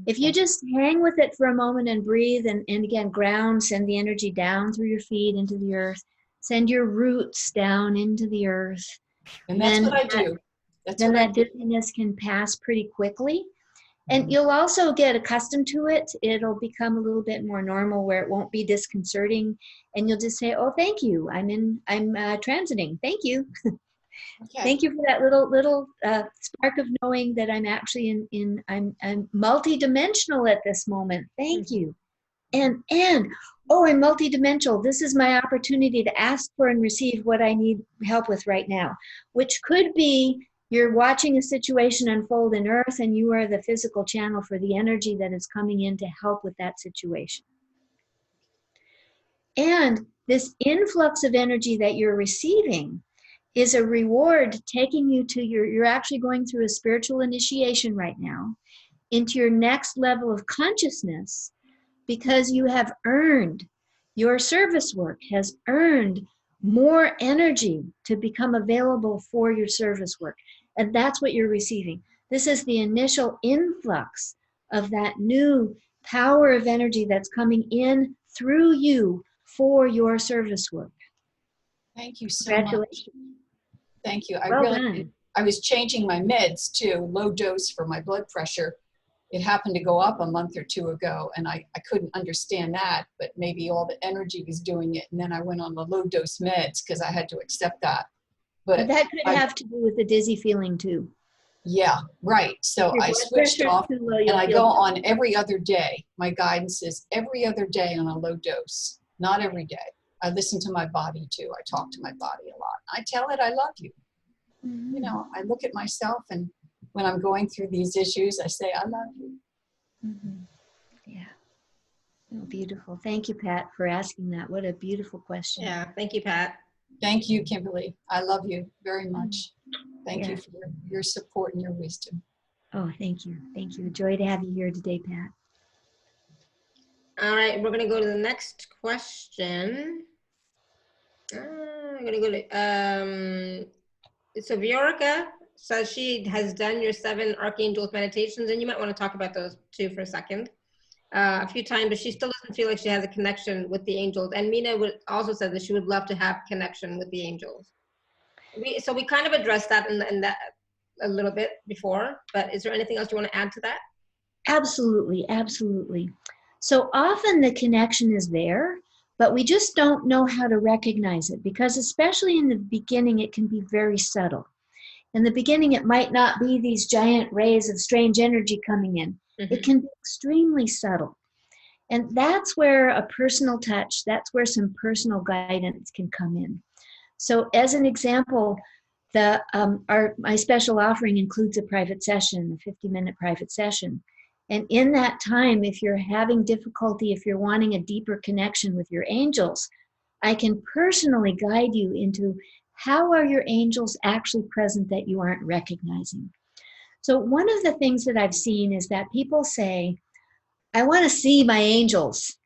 If you just hang with it for a moment and breathe and again, ground, send the energy down through your feet into the earth, send your roots down into the earth. And that's what I do. Then that dizziness can pass pretty quickly. And you'll also get accustomed to it. It'll become a little bit more normal where it won't be disconcerting. And you'll just say, oh, thank you. I'm transiting. Thank you. Okay. Thank you for that little spark of knowing that I'm actually I'm multidimensional at this moment. Thank you. And I'm multidimensional. This is my opportunity to ask for and receive what I need help with right now, which could be You're watching a situation unfold in earth, and you are the physical channel for the energy that is coming in to help with that situation. And this influx of energy that you're receiving is a reward taking you to you're actually going through a spiritual initiation right now into your next level of consciousness, because you have earned, your service work has earned more energy to become available for your service work. And that's what you're receiving. This is the initial influx of that new power of energy that's coming in through you for your service work. Thank you so much. Congratulations. Thank you. Well done. I was changing my meds too, low dose for my blood pressure. It happened to go up a month or two ago, and I couldn't understand that, but maybe all the energy was doing it. And then I went on the low dose meds because I had to accept that. But that could have to do with the dizzy feeling too. Yeah, right. So I switched off and I go on every other day. My guidance is every other day on a low dose, not every day. I listen to my body too. I talk to my body a lot. I tell it I love you. Mm-hmm. You know, I look at myself, and when I'm going through these issues, I say, I love you. Mm-hmm. Yeah. Oh, beautiful. Thank you, Pat, for asking that. What a beautiful question. Yeah, thank you, Pat. Thank you, Kimberly. I love you very much. Thank Yeah. you for your support and your wisdom. Oh, thank you. Thank you. A joy to have you here today, Pat. All right, we're going to go to the next question. I'm going to go to, so Viorica says she has done your 7 archangels meditations, and you might want to talk about those too for a second. A few times, but she still doesn't feel like she has a connection with the angels. And Mina would also said that she would love to have connection with the angels. So we kind of addressed that in that a little bit before, but is there anything else you want to add to that? Absolutely, absolutely. So often the connection is there, but we just don't know how to recognize it, because especially in the beginning, it can be very subtle. In the beginning, it might not be these giant rays of strange energy coming in. Mm-hmm. It can be extremely subtle. And that's where a personal touch, that's where some personal guidance can come in. So as an example, my special offering includes a private session, a 50-minute private session. And in that time, if you're having difficulty, if you're wanting a deeper connection with your angels, I can personally guide you into how are your angels actually present that you aren't recognizing. So one of the things that I've seen is that people say, I want to see my angels.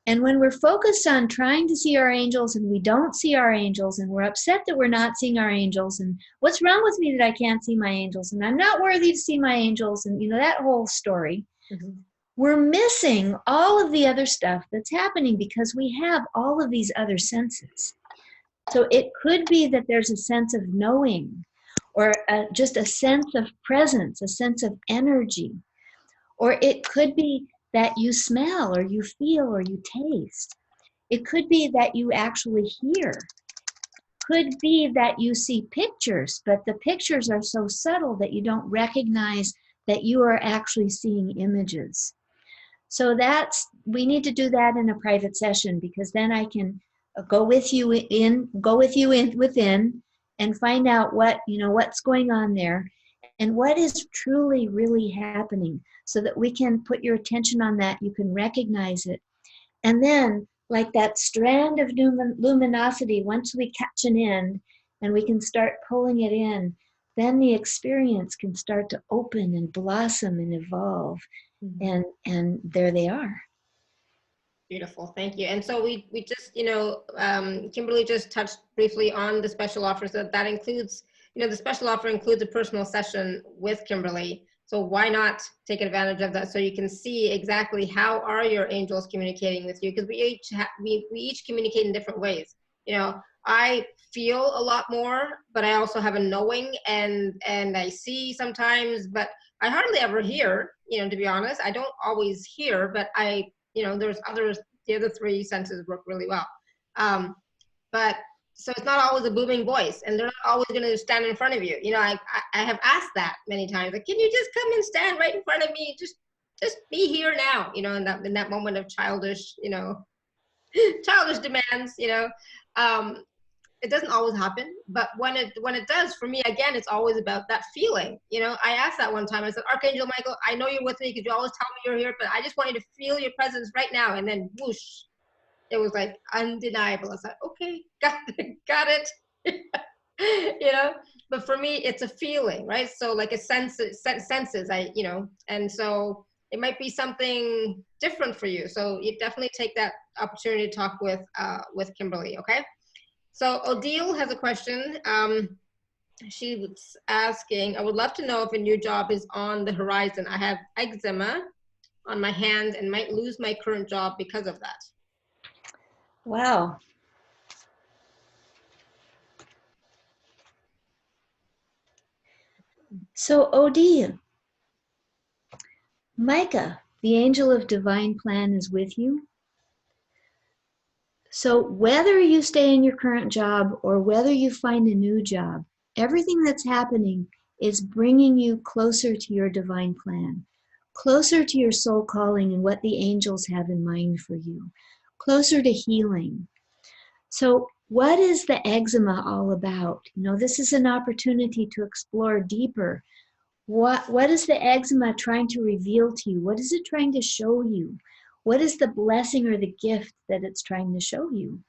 And when we're focused on trying to see our angels and we don't see our angels, and we're upset that we're not seeing our angels, and what's wrong with me that I can't see my angels, and I'm not worthy to see my angels, and that whole story, mm-hmm. We're missing all of the other stuff that's happening because we have all of these other senses. So it could be that there's a sense of knowing, or just a sense of presence, a sense of energy, or it could be that you smell or you feel or you taste. It could be that you actually hear. Could be that you see pictures, but the pictures are so subtle that you don't recognize that you are actually seeing images. So we need to do that in a private session, because then I can go with you within and find out what's going on there and what is truly really happening, so that we can put your attention on that. You can recognize it. And then, like that strand of luminosity, once we catch an end and we can start pulling it in, then the experience can start to open and blossom and evolve. Mm-hmm. And there they are. Beautiful, thank you. And so we just, Kimberly just touched briefly on the special offer. So that includes, the special offer includes a personal session with Kimberly. So why not take advantage of that, so you can see exactly how are your angels communicating with you? Because we each communicate in different ways. I feel a lot more, but I also have a knowing, and I see sometimes, but I hardly ever hear. To be honest, I don't always hear, but there's others. The other 3 senses work really well. But so it's not always a booming voice, and they're not always going to stand in front of you. I have asked that many times. Like, can you just come and stand right in front of me? Just be here now. In that moment of childish, childish demands. it doesn't always happen, but when it does, for me, again, it's always about that feeling. You know, I asked that one time. I said, Archangel Michael, I know you're with me because you always tell me you're here, but I just want you to feel your presence right now. And then whoosh, it was like undeniable. I was like, okay, got it. You know, but for me, it's a feeling, right? So like a senses, you know, and so it might be something different for you. So you definitely take that opportunity to talk with Kimberly, okay? So Odile has a question. She was asking, I would love to know if a new job is on the horizon. I have eczema on my hand and might lose my current job because of that. Wow. So Odile, Micah, the angel of divine plan, is with you. So whether you stay in your current job or whether you find a new job, everything that's happening is bringing you closer to your divine plan, closer to your soul calling and what the angels have in mind for you, closer to healing. So what is the eczema all about? You know, this is an opportunity to explore deeper. What is the eczema trying to reveal to you? What is it trying to show you? What is the blessing or the gift that it's trying to show you?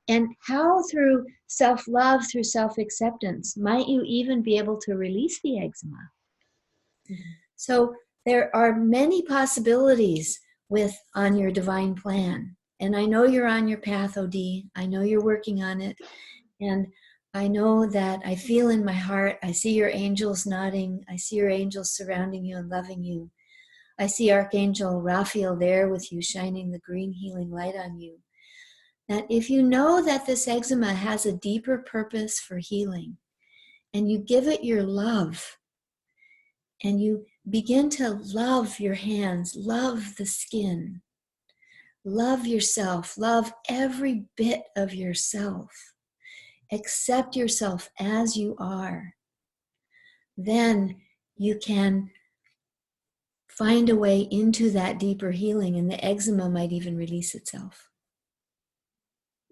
And how through self-love, through self-acceptance, might you even be able to release the eczema? Mm-hmm. So there are many possibilities on your divine plan. And I know you're on your path, Odie. I know you're working on it. And I know that I feel in my heart, I see your angels nodding. I see your angels surrounding you and loving you. I see Archangel Raphael there with you, shining the green healing light on you. That if you know that this eczema has a deeper purpose for healing, and you give it your love, and you begin to love your hands, love the skin, love yourself, love every bit of yourself, accept yourself as you are, then you can find a way into that deeper healing, and the eczema might even release itself.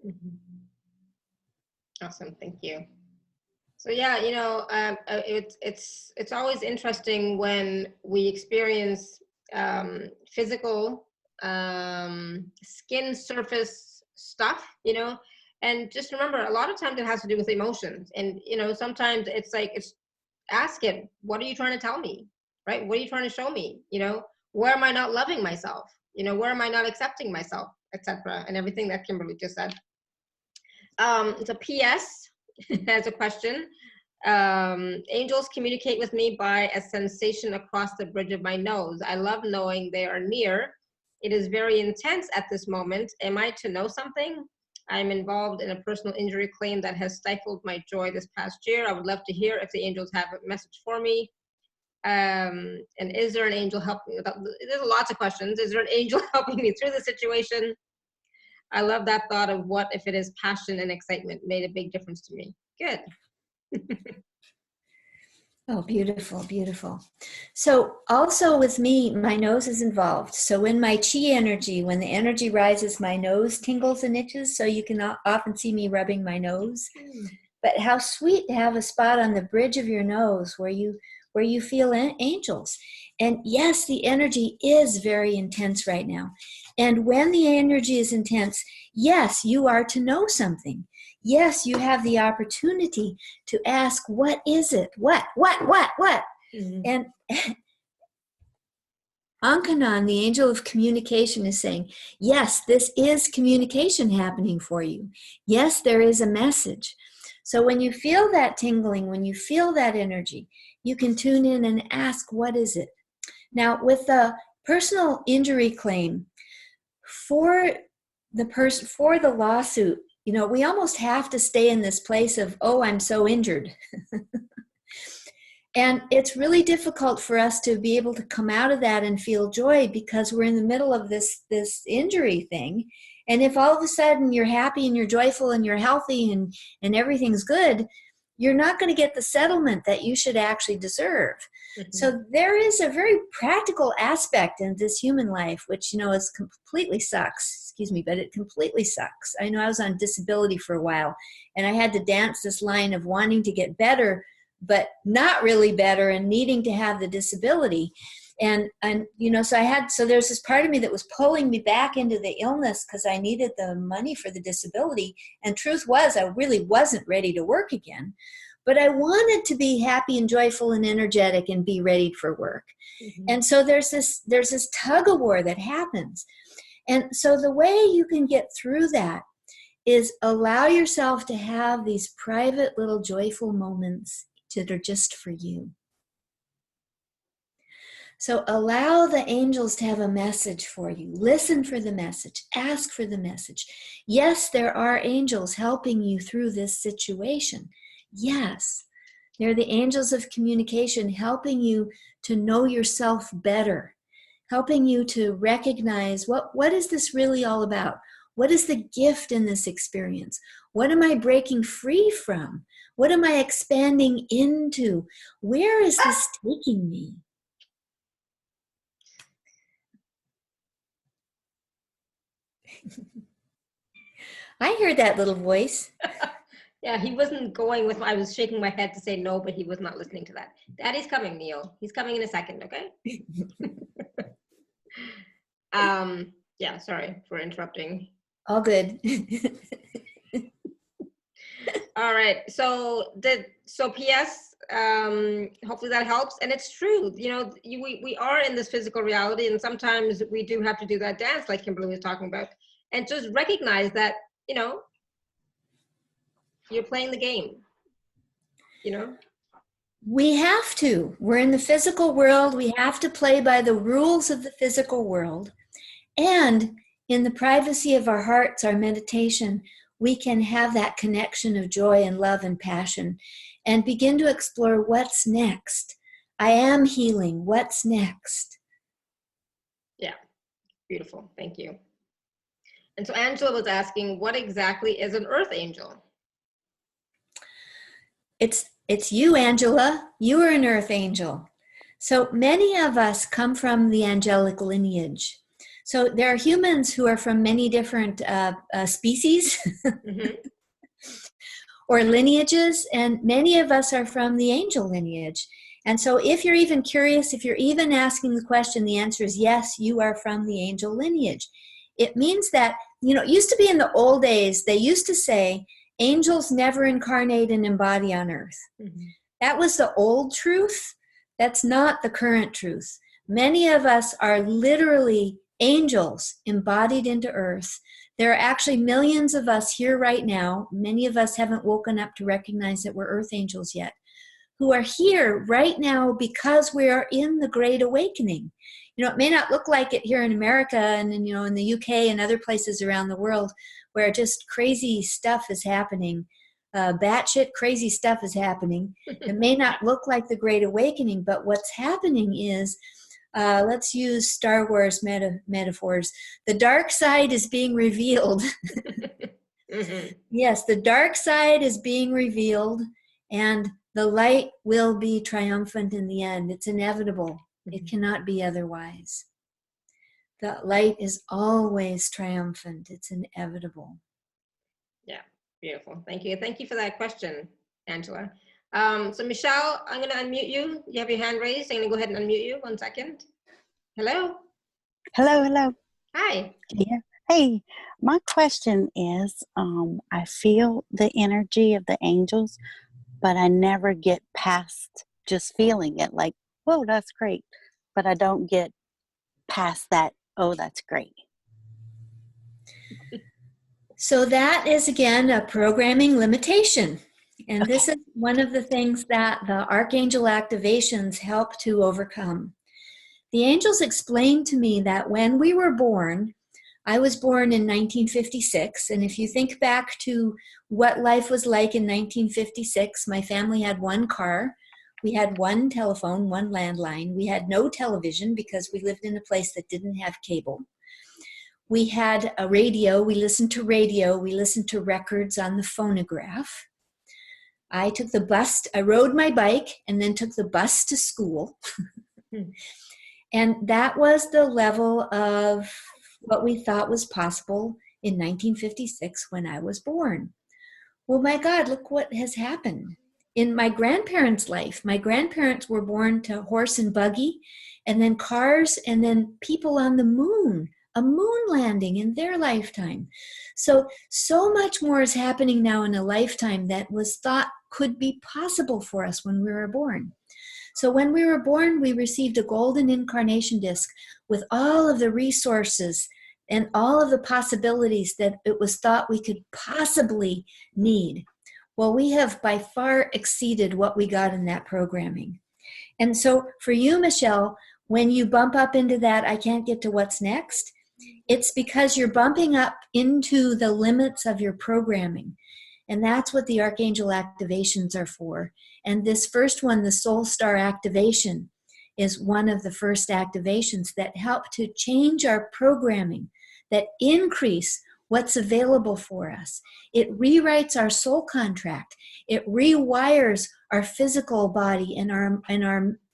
Mm-hmm. Awesome, thank you. So yeah, you know, it's always interesting when we experience physical skin surface stuff, you know, and just remember, a lot of times it has to do with emotions, and you know, sometimes it's like, ask it, what are you trying to tell me, right? What are you trying to show me? You know, where am I not loving myself? You know, where am I not accepting myself, etc., and everything that Kimberly just said. It's a PS. Has a question. Angels communicate with me by a sensation across the bridge of my nose. I love knowing they are near. It is very intense at this moment. Am I to know something? I'm involved in a personal injury claim that has stifled my joy this past year. I would love to hear if the angels have a message for me. And is there an angel helping me? There's lots of questions. Is there an angel helping me through the situation? I love that thought of what if it is passion and excitement made a big difference to me. Good. Oh, beautiful, beautiful. So also with me, my nose is involved. So when my chi energy, when the energy rises, my nose tingles and itches. So you can often see me rubbing my nose. But how sweet to have a spot on the bridge of your nose where you feel angels. And yes, the energy is very intense right now. And when the energy is intense, yes, you are to know something. Yes, you have the opportunity to ask, what is it? What? Mm-hmm. And Ankanan, the angel of communication, is saying, yes, this is communication happening for you. Yes, there is a message. So when you feel that tingling, when you feel that energy, you can tune in and ask, what is it? Now, with the personal injury claim, for the lawsuit, you know, we almost have to stay in this place of, oh, I'm so injured. And it's really difficult for us to be able to come out of that and feel joy because we're in the middle of this injury thing. And if all of a sudden you're happy and you're joyful and you're healthy and everything's good, you're not going to get the settlement that you should actually deserve. Mm-hmm. So there is a very practical aspect in this human life, which, is completely sucks. Excuse me, but it completely sucks. I know I was on disability for a while, and I had to dance this line of wanting to get better, but not really better and needing to have the disability. And so there's this part of me that was pulling me back into the illness because I needed the money for the disability. And truth was, I really wasn't ready to work again, but I wanted to be happy and joyful and energetic and be ready for work. Mm-hmm. And so there's this tug of war that happens. And so the way you can get through that is allow yourself to have these private little joyful moments that are just for you. So allow the angels to have a message for you. Listen for the message. Ask for the message. Yes, there are angels helping you through this situation. Yes, they're the angels of communication helping you to know yourself better, helping you to recognize what is this really all about? What is the gift in this experience? What am I breaking free from? What am I expanding into? Where is this taking me? I heard that little voice. Yeah, he wasn't going with, I was shaking my head to say no, but he was not listening to that. Daddy's coming, Neil. He's coming in a second, okay? Yeah, sorry for interrupting. All good. All right, so PS, hopefully that helps. And it's true, we are in this physical reality, and sometimes we do have to do that dance like Kimberly was talking about, and just recognize that, you're playing the game, We have to. We're in the physical world. We have to play by the rules of the physical world. And in the privacy of our hearts, our meditation, we can have that connection of joy and love and passion and begin to explore what's next. I am healing. What's next? Yeah, beautiful. Thank you. And so Angela was asking, what exactly is an earth angel? It's you, Angela. You are an earth angel. So many of us come from the angelic lineage. So there are humans who are from many different species Mm-hmm. or lineages, and many of us are from the angel lineage. And so if you're even curious, if you're even asking the question, the answer is yes, you are from the angel lineage. It means that, it used to be in the old days, they used to say, angels never incarnate and embody on earth. Mm-hmm. That was the old truth. That's not the current truth. Many of us are literally angels embodied into earth. There are actually millions of us here right now. Many of us haven't woken up to recognize that we're earth angels yet, who are here right now because we are in the Great Awakening. It may not look like it here in America and in the UK and other places around the world where just crazy stuff is happening. Batshit crazy stuff is happening. It may not look like the Great Awakening, but what's happening is, let's use Star Wars metaphors. The dark side is being revealed. Mm-hmm. Yes, the dark side is being revealed, and the light will be triumphant in the end. It's inevitable. Mm-hmm. It cannot be otherwise. The light is always triumphant. It's inevitable. Yeah, beautiful. Thank you. Thank you for that question, Angela. So Michelle, I'm going to unmute you. You have your hand raised. I'm going to go ahead and unmute you. 1 second. Hello. Hello. Hi. Yeah. Hey, my question is, I feel the energy of the angels, but I never get past just feeling it like, whoa, that's great. But I don't get past that, oh, that's great. So that is, again, a programming limitation. And this is one of the things that the Archangel activations help to overcome. The angels explained to me that when we were born, I was born in 1956, and if you think back to what life was like in 1956, my family had one car, we had one telephone, one landline, we had no television because we lived in a place that didn't have cable. We had a radio, we listened to radio, we listened to records on the phonograph. I took the bus, I rode my bike and then took the bus to school. And that was the level of what we thought was possible in 1956 when I was born. Well, my God, look what has happened. In my grandparents' life, my grandparents were born to horse and buggy, and then cars, and then people on the moon, a moon landing in their lifetime. So much more is happening now in a lifetime that was thought could be possible for us when we were born. So when we were born, we received a golden incarnation disc with all of the resources and all of the possibilities that it was thought we could possibly need. Well, we have by far exceeded what we got in that programming. And so for you, Michelle, when you bump up into that, I can't get to what's next, it's because you're bumping up into the limits of your programming. And that's what the Archangel activations are for. And this first one, the Soul Star activation, is one of the first activations that help to change our programming, that increase what's available for us. It rewrites our soul contract. It rewires our physical body and our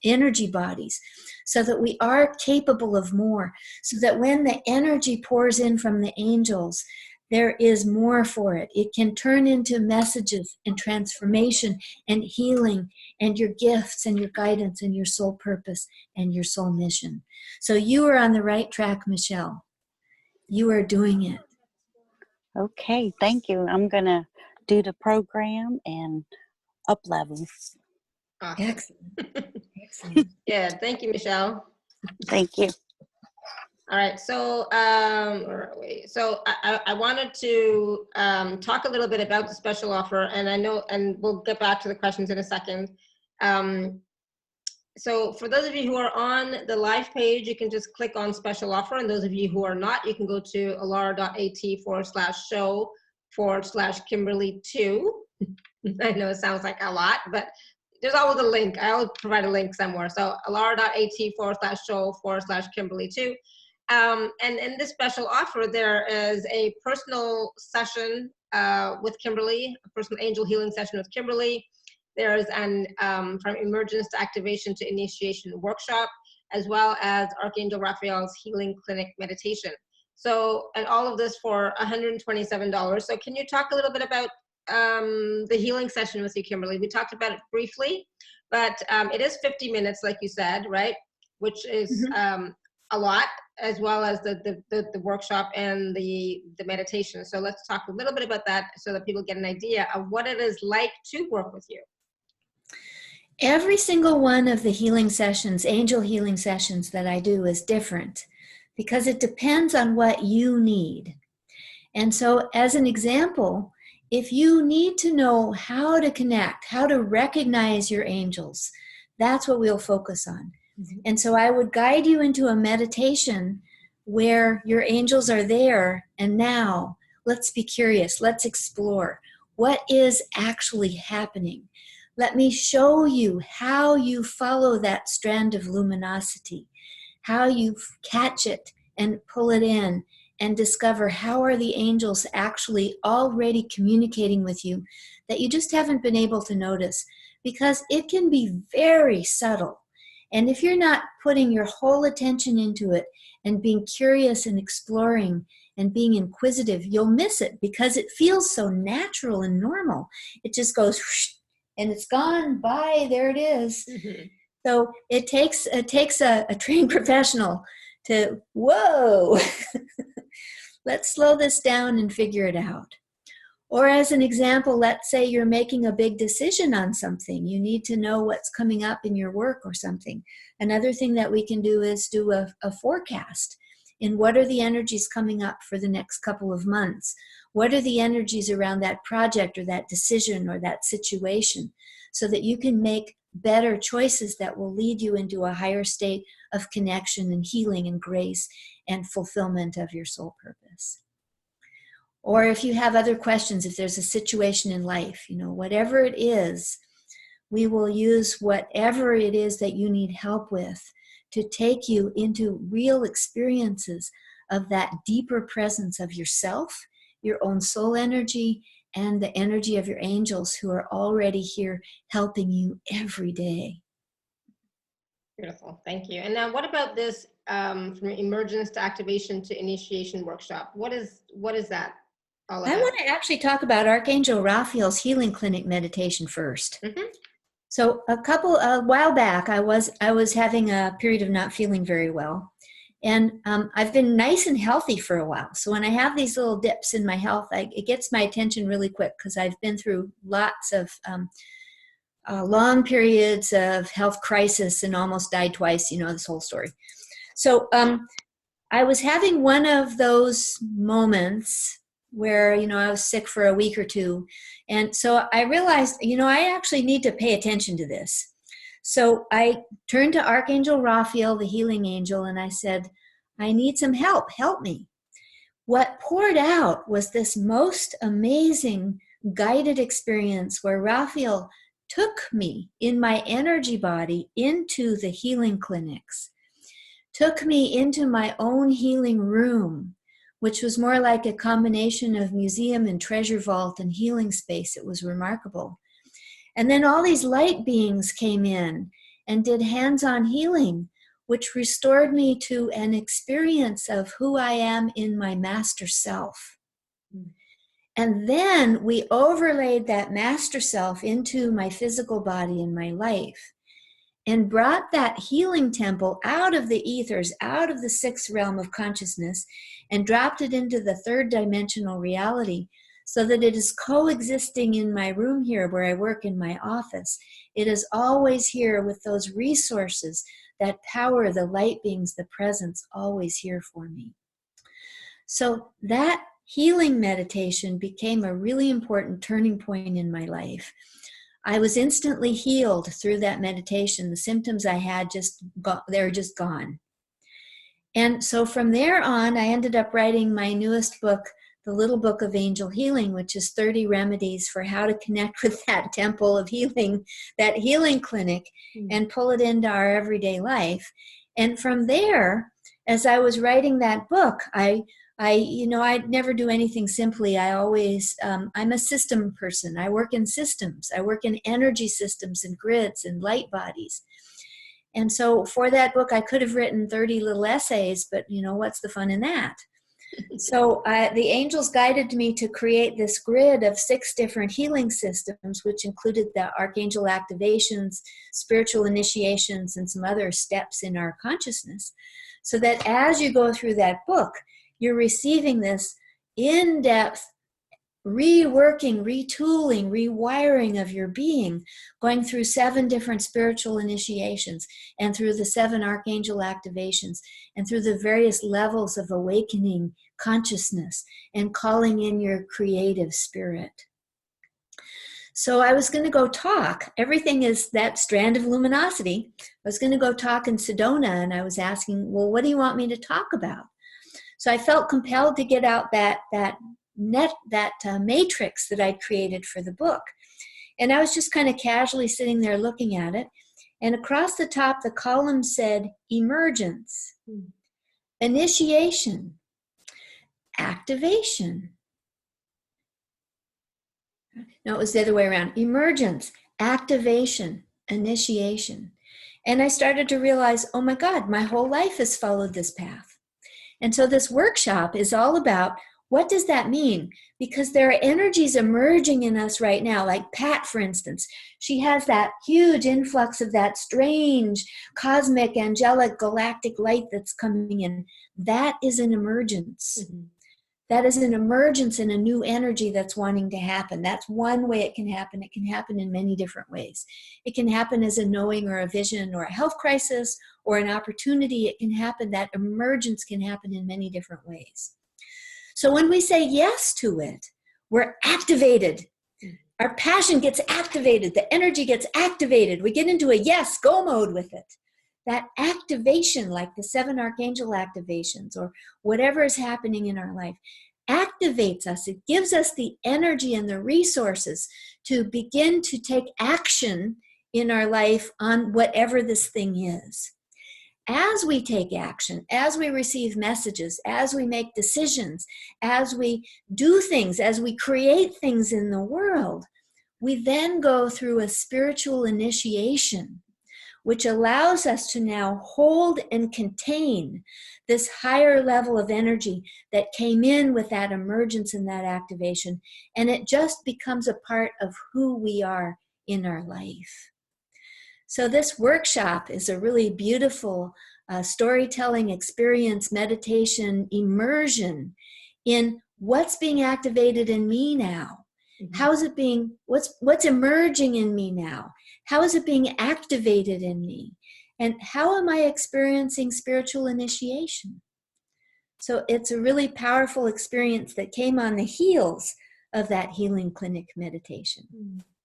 energy bodies so that we are capable of more, so that when the energy pours in from the angels, there is more for it. It can turn into messages and transformation and healing and your gifts and your guidance and your soul purpose and your soul mission. So you are on the right track, Michelle. You are doing it. Okay, thank you. I'm going to do the program and up level. Awesome. Excellent. Yeah, thank you, Michelle. Thank you. All right, so I wanted to talk a little bit about the special offer, and I know, and we'll get back to the questions in a second. So for those of you who are on the live page, you can just click on special offer, and those of you who are not, you can go to alara.at/show/Kimberly2. I know it sounds like a lot, but there's always a link. I always provide a link somewhere. So alara.at/show/Kimberly2. And in this special offer, there is a personal session with Kimberly, a personal angel healing session with Kimberly. There's an from emergence to activation to initiation workshop, as well as Archangel Raphael's healing clinic meditation. So, and all of this for $127. So can you talk a little bit about the healing session with you, Kimberly? We talked about it briefly, but it is 50 minutes, like you said, right? Which is a lot, as well as the workshop and the meditation. So let's talk a little bit about that so that people get an idea of what it is like to work with you. Every single one of the healing sessions, angel healing sessions that I do is different because it depends on what you need. And so as an example, if you need to know how to connect, how to recognize your angels, that's what we'll focus on. And so I would guide you into a meditation where your angels are there and now. Let's be curious. Let's explore. What is actually happening? Let me show you how you follow that strand of luminosity, how you catch it and pull it in and discover how are the angels actually already communicating with you that you just haven't been able to notice, because it can be very subtle. And if you're not putting your whole attention into it and being curious and exploring and being inquisitive, you'll miss it because it feels so natural and normal. It just goes whoosh, and it's gone, bye, there it is. So it takes a trained professional to, whoa, let's slow this down and figure it out. Or as an example, let's say you're making a big decision on something. You need to know what's coming up in your work or something. Another thing that we can do is do a forecast. And what are the energies coming up for the next couple of months? What are the energies around that project or that decision or that situation, so that you can make better choices that will lead you into a higher state of connection and healing and grace and fulfillment of your soul purpose. Or if you have other questions, if there's a situation in life, whatever it is, we will use whatever it is that you need help with to take you into real experiences of that deeper presence of yourself, your own soul energy, and the energy of your angels who are already here helping you every day. Beautiful. Thank you. And now what about this from emergence to activation to initiation workshop? What is that all about? I want to actually talk about Archangel Raphael's healing clinic meditation first. Mm-hmm. So a while back, I was having a period of not feeling very well. And I've been nice and healthy for a while. So when I have these little dips in my health, it gets my attention really quick because I've been through lots of long periods of health crisis and almost died twice, this whole story. So I was having one of those moments where, I was sick for a week or two. And so I realized, I actually need to pay attention to this. So I turned to Archangel Raphael, the healing angel, and I said, I need some help. Help me. What poured out was this most amazing guided experience where Raphael took me in my energy body into the healing clinics, took me into my own healing room, which was more like a combination of museum and treasure vault and healing space. It was remarkable. And then all these light beings came in and did hands-on healing, which restored me to an experience of who I am in my master self. And then we overlaid that master self into my physical body and my life and brought that healing temple out of the ethers, out of the sixth realm of consciousness, and dropped it into the third dimensional reality, so that it is coexisting in my room here where I work in my office. It is always here with those resources, that power, the light beings, the presence, always here for me. So that healing meditation became a really important turning point in my life. I was instantly healed through that meditation. The symptoms I had they're just gone. And so from there on, I ended up writing my newest book, The Little Book of Angel Healing, which is 30 remedies for how to connect with that temple of healing, that healing clinic, and pull it into our everyday life. And from there, as I was writing that book, I never do anything simply. I always, I'm a system person. I work in systems. I work in energy systems and grids and light bodies. And so for that book, I could have written 30 little essays, but what's the fun in that? So the angels guided me to create this grid of 6 different healing systems, which included the archangel activations, spiritual initiations, and some other steps in our consciousness, so that as you go through that book, you're receiving this in-depth reworking, retooling, rewiring of your being, going through 7 different spiritual initiations and through the 7 archangel activations and through the various levels of awakening consciousness and calling in your creative spirit. So I was going to go talk. Everything is that strand of luminosity. I was going to go talk in Sedona, and I was asking, well, what do you want me to talk about? So I felt compelled to get out that matrix that I'd created for the book. And I was just kind of casually sitting there looking at it. And across the top, the column said emergence, initiation, activation. No, it was the other way around. Emergence, activation, initiation. And I started to realize, oh my God, my whole life has followed this path. And so this workshop is all about, what does that mean? Because there are energies emerging in us right now, like Pat, for instance. She has that huge influx of that strange, cosmic, angelic, galactic light that's coming in. That is an emergence. Mm-hmm. That is an emergence in a new energy that's wanting to happen. That's one way it can happen. It can happen in many different ways. It can happen as a knowing or a vision or a health crisis or an opportunity. It can happen, that emergence can happen in many different ways. So when we say yes to it, we're activated. Our passion gets activated. The energy gets activated. We get into a yes, go mode with it. That activation, like the 7 archangel activations or whatever is happening in our life, activates us. It gives us the energy and the resources to begin to take action in our life on whatever this thing is. as we take action, as we receive messages, as we make decisions, as we do things, as we create things in the world, we then go through a spiritual initiation, which allows us to now hold and contain this higher level of energy that came in with that emergence and that activation. And it just becomes a part of who we are in our life. So this workshop is a really beautiful storytelling experience, meditation, immersion in what's being activated in me now. Mm-hmm. How is it being, what's emerging in me now? How is it being activated in me? And how am I experiencing spiritual initiation? So it's a really powerful experience that came on the heels of that healing clinic meditation.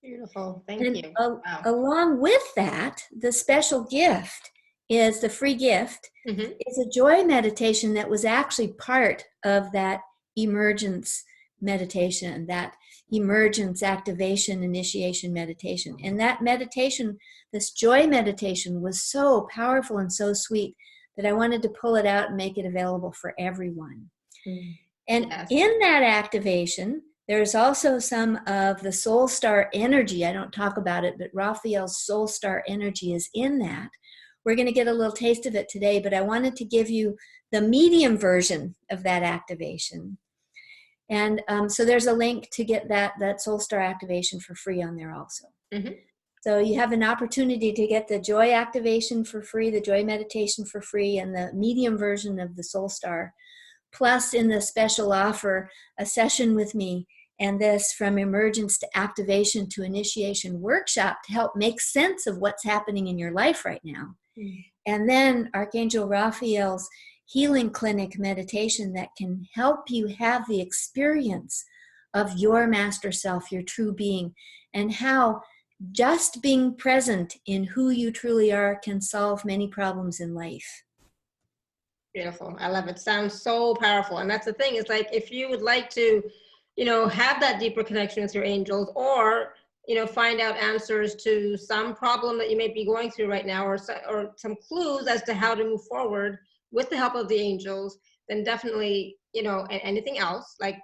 Beautiful. Thank you. Wow. Along with that, the special gift is the free gift, is a joy meditation that was actually part of that emergence meditation, that emergence activation initiation meditation. And that meditation, this joy meditation, was so powerful and so sweet that I wanted to pull it out and make it available for everyone. And yes, in that activation, there's also some of the soul star energy. I don't talk about it, but Raphael's soul star energy is in that. We're going to get a little taste of it today, but I wanted to give you the medium version of that activation. And so there's a link to get that soul star activation for free on there also. So you have an opportunity to get the joy activation for free, the joy meditation for free, and the medium version of the soul star. Plus, in the special offer, a session with me, and this From Emergence to Activation to Initiation workshop to help make sense of what's happening in your life right now. And then Archangel Raphael's healing clinic meditation that can help you have the experience of your master self, your true being, and how just being present in who you truly are can solve many problems in life. Beautiful. I love it. Sounds so powerful. And that's the thing, is like, if you would like to, have that deeper connection with your angels, or, find out answers to some problem that you may be going through right now, or some clues as to how to move forward with the help of the angels, then definitely, and anything else, like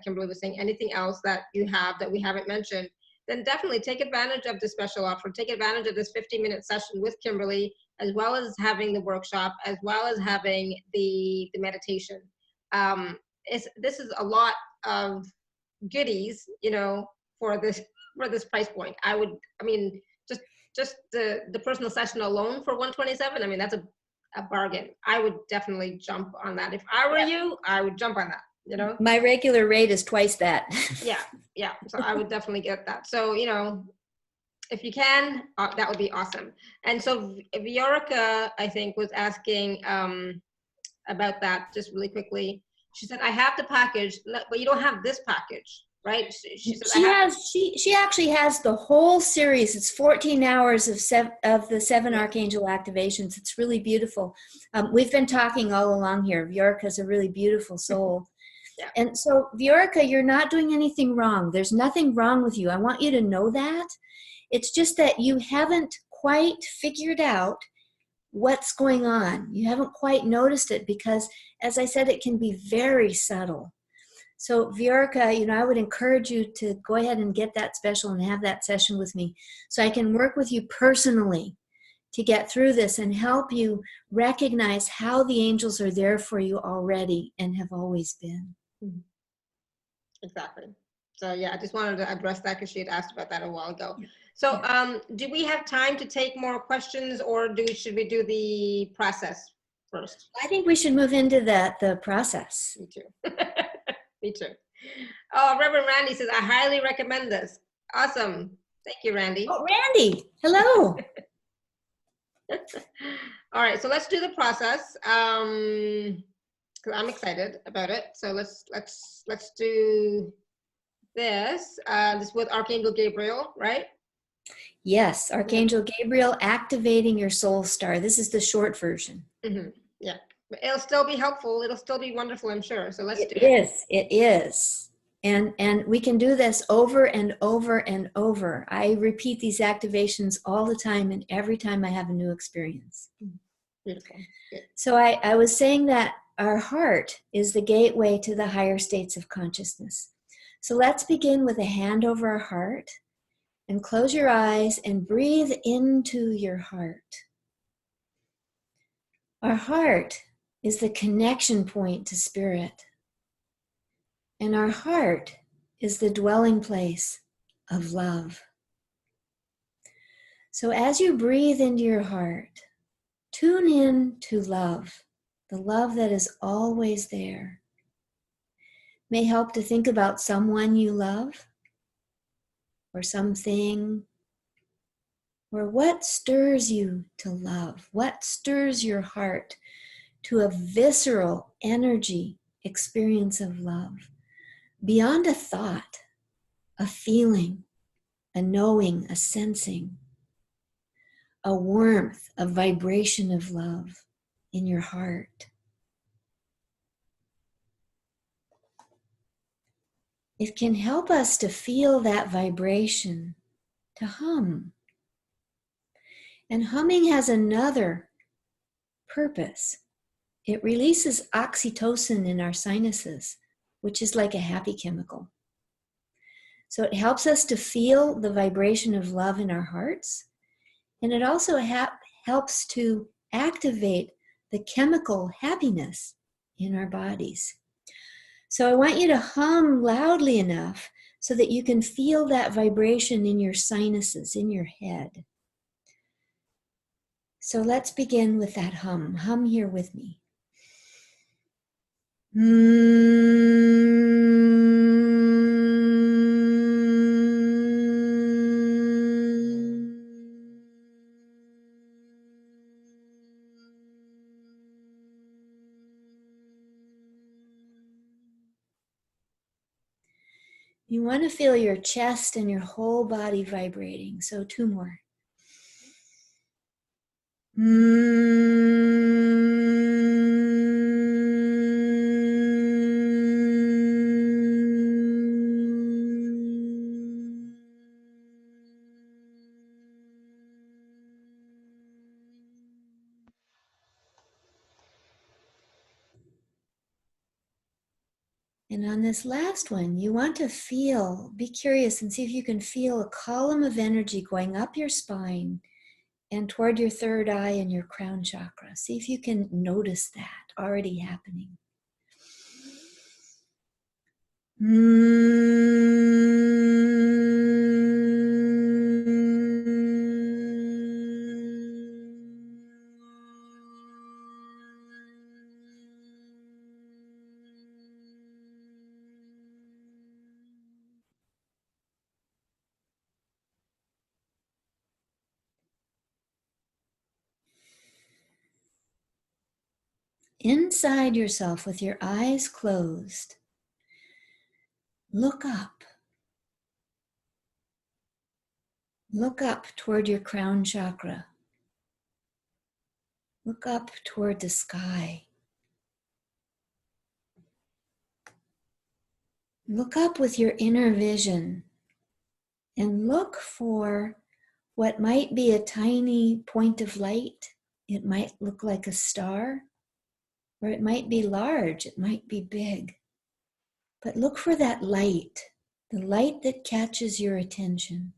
Kimberly was saying, anything else that you have that we haven't mentioned, then definitely take advantage of the special offer. Take advantage of this 50-minute session with Kimberly, as well as having the workshop, as well as having the meditation. This is a lot of goodies, for this price point. Just the personal session alone for $127. That's a bargain. I would definitely jump on that. If I were you, I would jump on that. My regular rate is twice that. Yeah. So I would definitely get that. So, if you can, that would be awesome. And so Viorica, I think, was asking about that just really quickly. She said, I have the package, but you don't have this package, right? She actually has the whole series. It's 14 hours of the 7 Archangel activations. It's really beautiful. We've been talking all along here. Viorica's a really beautiful soul. Yeah. And so, Viorica, you're not doing anything wrong. There's nothing wrong with you. I want you to know that. It's just that you haven't quite figured out what's going on. You haven't quite noticed it because, as I said, it can be very subtle. So, Viorica, I would encourage you to go ahead and get that special and have that session with me so I can work with you personally to get through this and help you recognize how the angels are there for you already and have always been. Exactly. So yeah, I just wanted to address that because she had asked about that a while ago. So do we have time to take more questions, or should we do the process first? I think we should move into the process. Me too. Me too. Oh, Reverend Randy says, I highly recommend this. Awesome. Thank you, Randy. Oh, Randy. Hello. All right, so let's do the process. Because I'm excited about it. So let's do this. This with Archangel Gabriel, right? Yes, Archangel Gabriel activating your soul star. This is the short version. Yeah, but it'll still be helpful. It'll still be wonderful, I'm sure. So let's do it. It is. And we can do this over and over and over. I repeat these activations all the time, and every time I have a new experience. Beautiful. Yeah. So I was saying that our heart is the gateway to the higher states of consciousness. So let's begin with a hand over our heart and close your eyes and breathe into your heart. Our heart is the connection point to spirit. And our heart is the dwelling place of love. So as you breathe into your heart, tune in to love, the love that is always there. May help to think about someone you love, or something, or what stirs you to love, what stirs your heart to a visceral energy experience of love, beyond a thought, a feeling, a knowing, a sensing, a warmth, a vibration of love in your heart. It can help us to feel that vibration, to hum. And humming has another purpose. It releases oxytocin in our sinuses, which is like a happy chemical. So it helps us to feel the vibration of love in our hearts. And it also helps to activate the chemical happiness in our bodies. So I want you to hum loudly enough so that you can feel that vibration in your sinuses, in your head. So let's begin with that hum. Hum here with me. You want to feel your chest and your whole body vibrating. So 2 more. And on this last one, you want to feel, be curious and see if you can feel a column of energy going up your spine and toward your third eye and your crown chakra. See if you can notice that already happening. Inside yourself with your eyes closed, look up. Look up toward your crown chakra. Look up toward the sky. Look up with your inner vision and look for what might be a tiny point of light. It might look like a star, or it might be large, it might be big. But look for that light, the light that catches your attention.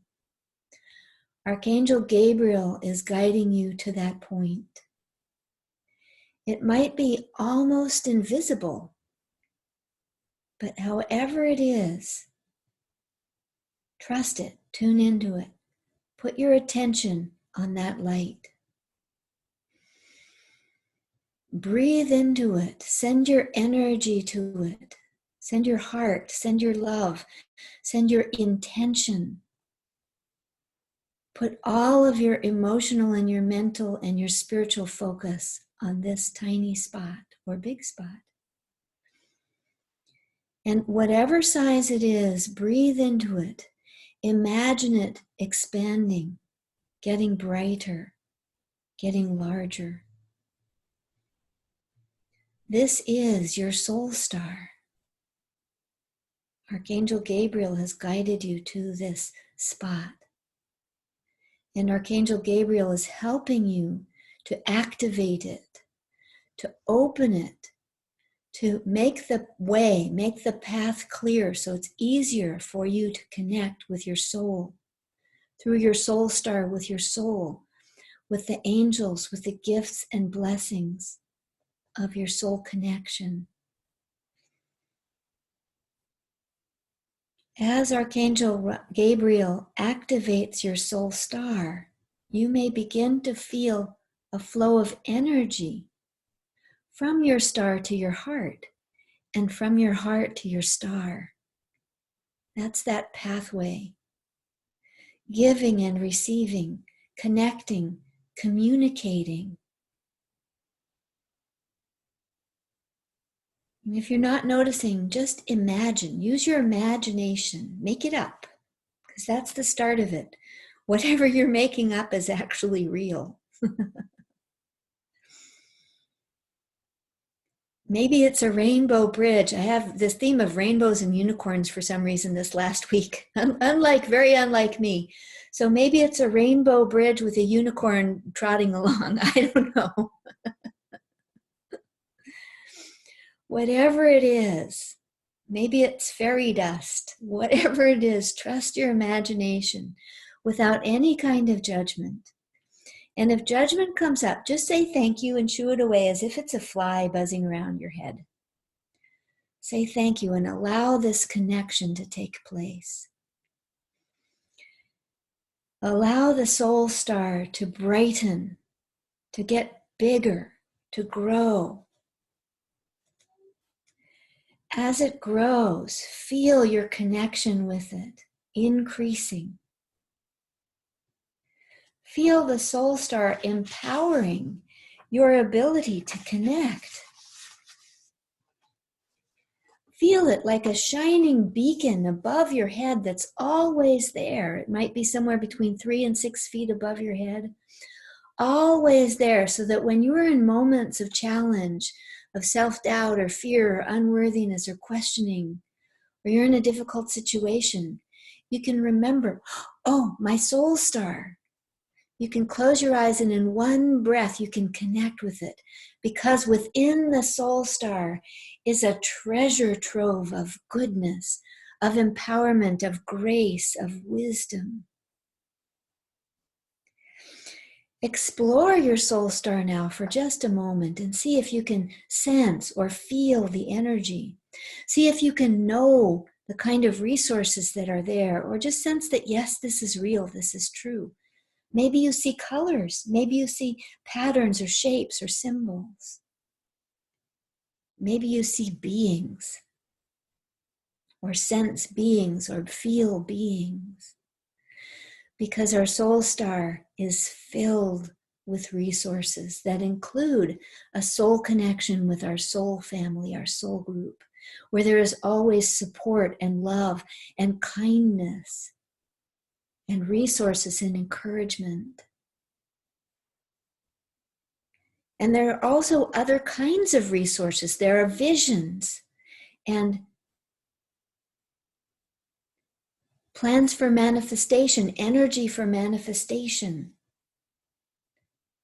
Archangel Gabriel is guiding you to that point. It might be almost invisible, but however it is, trust it, tune into it. Put your attention on that light. Breathe into it. Send your energy to it. Send your heart, send your love, send your intention. Put all of your emotional and your mental and your spiritual focus on this tiny spot or big spot. And whatever size it is, breathe into it. Imagine it expanding, getting brighter, getting larger. This is your soul star. Archangel Gabriel has guided you to this spot. And Archangel Gabriel is helping you to activate it, to open it, to make the way, make the path clear so it's easier for you to connect with your soul, through your soul star, with your soul, with the angels, with the gifts and blessings of your soul connection. As Archangel Gabriel activates your soul star, you may begin to feel a flow of energy from your star to your heart, and from your heart to your star. That's that pathway. Giving and receiving, connecting, communicating. And if you're not noticing, just imagine. Use your imagination. Make it up, because that's the start of it. Whatever you're making up is actually real. Maybe it's a rainbow bridge. I have this theme of rainbows and unicorns for some reason this last week. Very unlike me. So maybe it's a rainbow bridge with a unicorn trotting along. I don't know. Whatever it is, maybe it's fairy dust. Whatever it is, trust your imagination without any kind of judgment. And if judgment comes up, just say thank you and shoo it away as if it's a fly buzzing around your head. Say thank you and allow this connection to take place. Allow the soul star to brighten, to get bigger, to grow. As it grows, feel your connection with it increasing. Feel the soul star empowering your ability to connect. Feel it like a shining beacon above your head that's always there. It might be somewhere between 3 and 6 feet above your head. Always there, so that when you're in moments of challenge, of self-doubt or fear or unworthiness or questioning, or you're in a difficult situation, you can remember, oh, my soul star. You can close your eyes and in one breath you can connect with it, because within the soul star is a treasure trove of goodness, of empowerment, of grace, of wisdom. Explore your soul star now for just a moment and see if you can sense or feel the energy. See if you can know the kind of resources that are there, or just sense that, yes, this is real, this is true. Maybe you see colors, maybe you see patterns or shapes or symbols. Maybe you see beings, or sense beings, or feel beings. Because our soul star is filled with resources that include a soul connection with our soul family, our soul group, where there is always support and love and kindness and resources and encouragement. And there are also other kinds of resources. There are visions and plans for manifestation, energy for manifestation.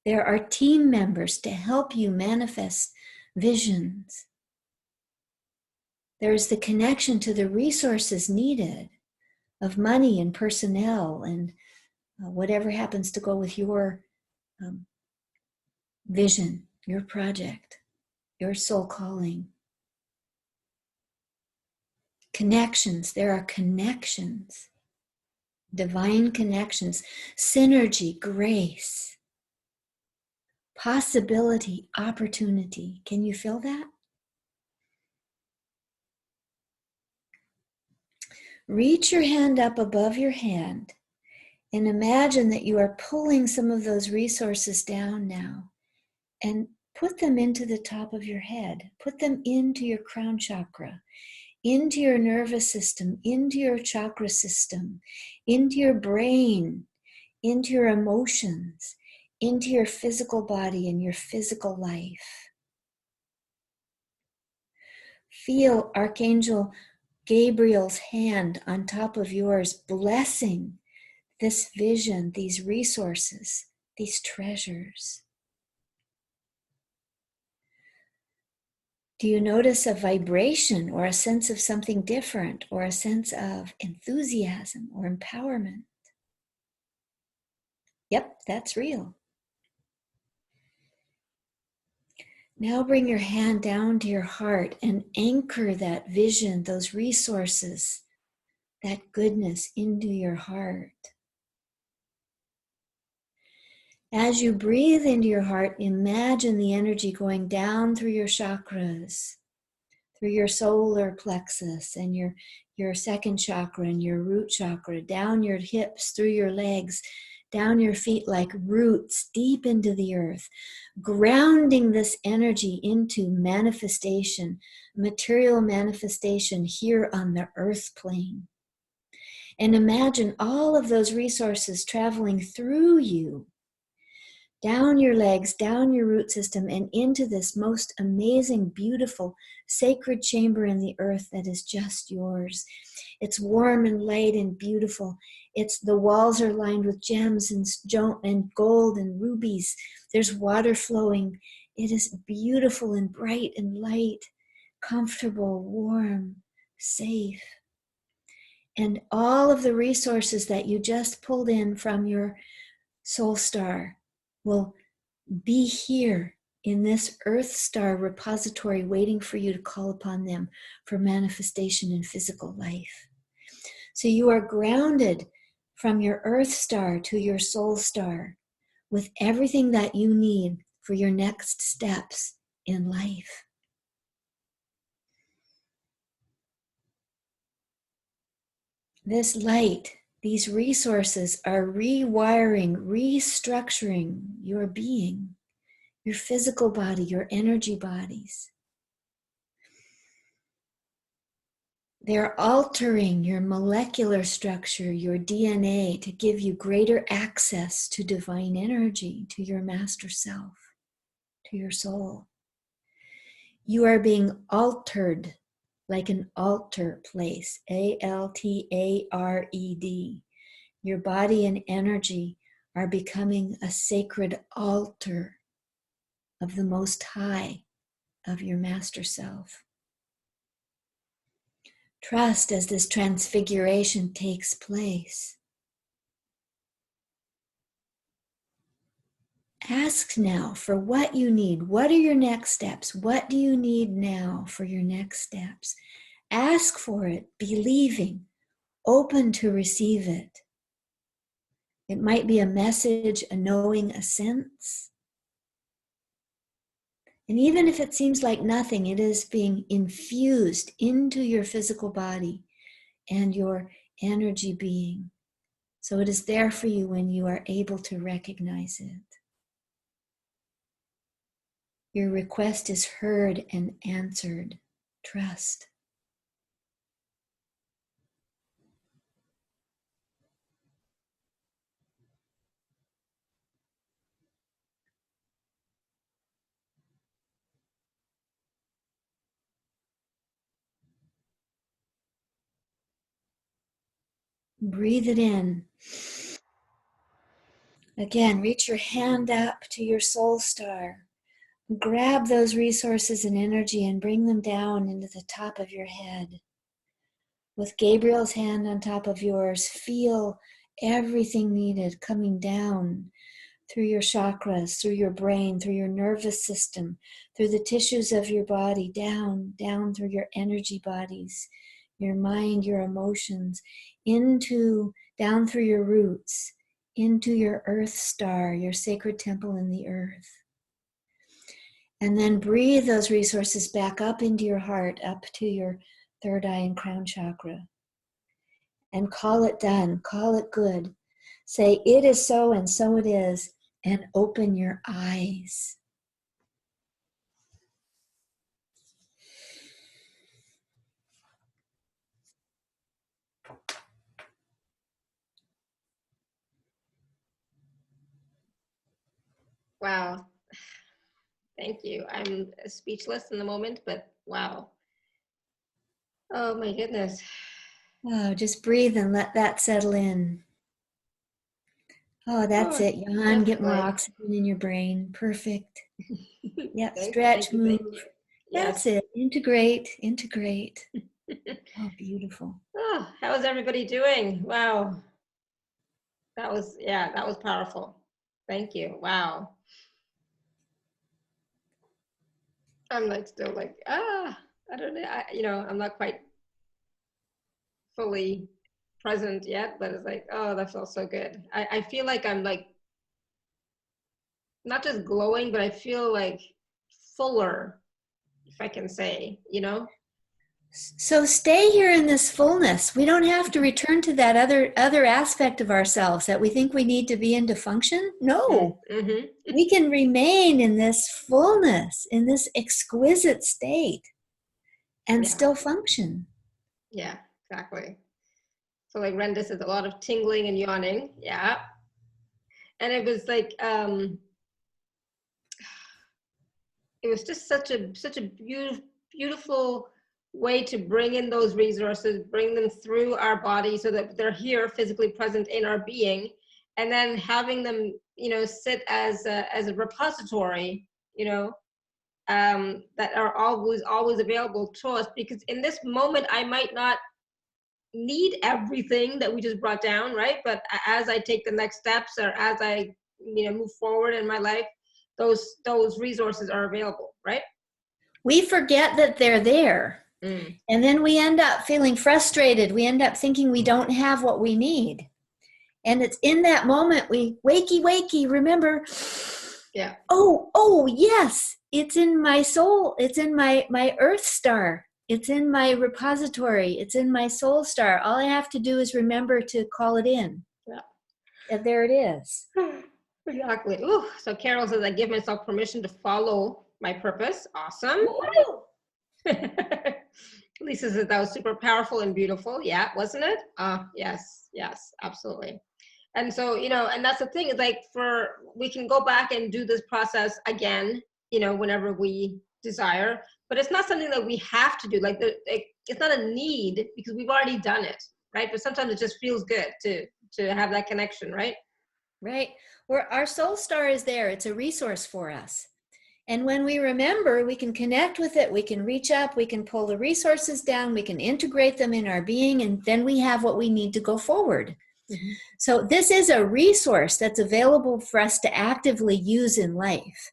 There are team members to help you manifest visions. There's the connection to the resources needed of money and personnel and whatever happens to go with your vision, your project, your soul calling. Connections, there are connections, divine connections, synergy, grace, possibility, opportunity. Can you feel that? Reach your hand up above your hand and imagine that you are pulling some of those resources down now and put them into the top of your head. Put them into your crown chakra, into your nervous system, into your chakra system, into your brain, into your emotions, into your physical body and your physical life. Feel Archangel Gabriel's hand on top of yours, blessing this vision, these resources, these treasures. Do you notice a vibration or a sense of something different or a sense of enthusiasm or empowerment? Yep, that's real. Now bring your hand down to your heart and anchor that vision, those resources, that goodness into your heart. As you breathe into your heart, imagine the energy going down through your chakras, through your solar plexus and your second chakra and your root chakra, down your hips, through your legs, down your feet like roots deep into the earth, grounding this energy into manifestation, material manifestation here on the earth plane. And imagine all of those resources traveling through you, down your legs, down your root system, and into this most amazing, beautiful, sacred chamber in the earth that is just yours. It's warm and light and beautiful. The walls are lined with gems and gold and rubies. There's water flowing. It is beautiful and bright and light, comfortable, warm, safe. And all of the resources that you just pulled in from your soul star will be here in this earth star repository waiting for you to call upon them for manifestation in physical life. So you are grounded from your earth star to your soul star with everything that you need for your next steps in life. This light, these resources are rewiring, restructuring your being, your physical body, your energy bodies. They're altering your molecular structure, your DNA, to give you greater access to divine energy, to your master self, to your soul. You are being altered like an altar place, A-L-T-A-R-E-D. Your body and energy are becoming a sacred altar of the Most High, of your master self. Trust as this transfiguration takes place. Ask now for what you need. What are your next steps? What do you need now for your next steps? Ask for it, believing, open to receive it. It might be a message, a knowing, a sense. And even if it seems like nothing, it is being infused into your physical body and your energy being. So it is there for you when you are able to recognize it. Your request is heard and answered. Trust. Breathe it in. Again, reach your hand up to your soul star. Grab those resources and energy and bring them down into the top of your head. With Gabriel's hand on top of yours, feel everything needed coming down through your chakras, through your brain, through your nervous system, through the tissues of your body, down through your energy bodies, your mind, your emotions, down through your roots, into your earth star, your sacred temple in the earth. And then breathe those resources back up into your heart, up to your third eye and crown chakra. And call it done, call it good. Say, it is so and so it is, and open your eyes. Wow. Thank you. I'm speechless in the moment, but wow. Oh my goodness. Oh, just breathe and let that settle in. Oh, that's it. Yawn, get more Like, oxygen in your brain. Perfect. Yep, thank stretch, you, move. thank you. That's Yes. it. Integrate, integrate. Oh, beautiful. Oh, how is everybody doing? Wow. That was powerful. Thank you. Wow. I'm like still like, I don't know. I'm not quite fully present yet, but it's like, oh, that feels so good. I feel like I'm like not just glowing, but I feel like fuller, if I can say, So stay here in this fullness. We don't have to return to that other aspect of ourselves that we think we need to be in to function. No, Mm-hmm. we can remain in this fullness, in this exquisite state, and Yeah. still function. Yeah, exactly. So like Renda says, a lot of tingling and yawning. Yeah. And it was like, it was just such a beautiful way to bring in those resources, bring them through our body so that they're here physically present in our being, and then having them, sit as a repository, that are always available to us, because in this moment I might not need everything that we just brought down, right? But as I take the next steps, or as I move forward in my life, those resources are available, right? We forget that they're there. And then we end up feeling frustrated. We end up thinking we don't have what we need. And it's in that moment we wakey, remember, Yeah. Oh, yes, it's in my soul. It's in my earth star. It's in my repository. It's in my soul star. All I have to do is remember to call it in. Yeah. And there it is. Exactly. Ooh, so Carol says, I give myself permission to follow my purpose. Awesome. Lisa says, that was super powerful and beautiful. Yeah, wasn't it? Yes, absolutely. And so, and that's the thing, is like, we can go back and do this process again, whenever we desire, but it's not something that we have to do. Like, it's not a need, because we've already done it, right? But sometimes it just feels good to have that connection, right? Right. Where our soul star is there. It's a resource for us. And when we remember, we can connect with it, we can reach up, we can pull the resources down, we can integrate them in our being, and then we have what we need to go forward. Mm-hmm. So this is a resource that's available for us to actively use in life.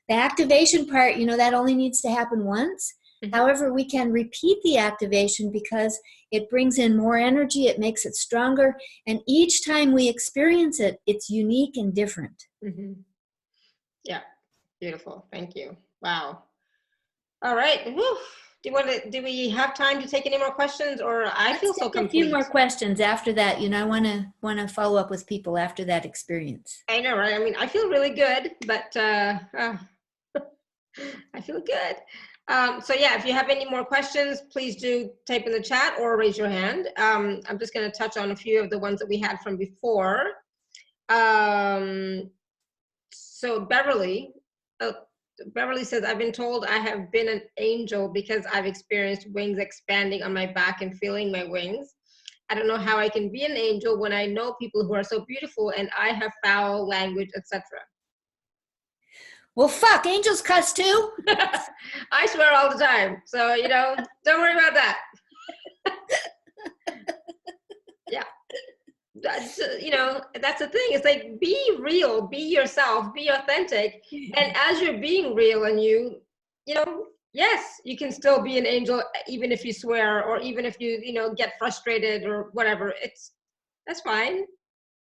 The activation part, that only needs to happen once. Mm-hmm. However, we can repeat the activation because it brings in more energy, it makes it stronger, and each time we experience it, it's unique and different. Mm-hmm. Yeah. Beautiful. Thank you. Wow. All right. Whew. Do we have time to take any more questions, or I feel so complete? A few more questions after that. I want to follow up with people after that experience. I know, right? I mean, I feel really good, but I feel good. So yeah, if you have any more questions, please do type in the chat or raise your hand. I'm just going to touch on a few of the ones that we had from before. So Beverly says, I've been told I have been an angel because I've experienced wings expanding on my back and feeling my wings. I don't know how I can be an angel when I know people who are so beautiful and I have foul language, etc. Well, fuck, angels cuss too. I swear all the time. So, don't worry about that. Yeah. That's the thing. It's like, be real, be yourself, be authentic. And as you're being real, and yes, you can still be an angel, even if you swear, or even if you get frustrated or whatever. That's fine.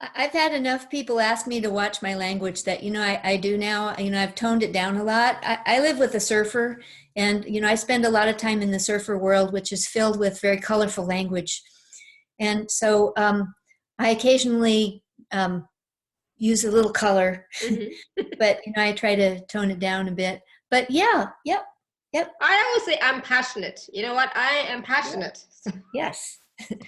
I've had enough people ask me to watch my language that I do now. I've toned it down a lot. I live with a surfer, and I spend a lot of time in the surfer world, which is filled with very colorful language. And so I occasionally use a little color, mm-hmm. But I try to tone it down a bit. But yep. I always say I'm passionate. You know what? I am passionate. Yes.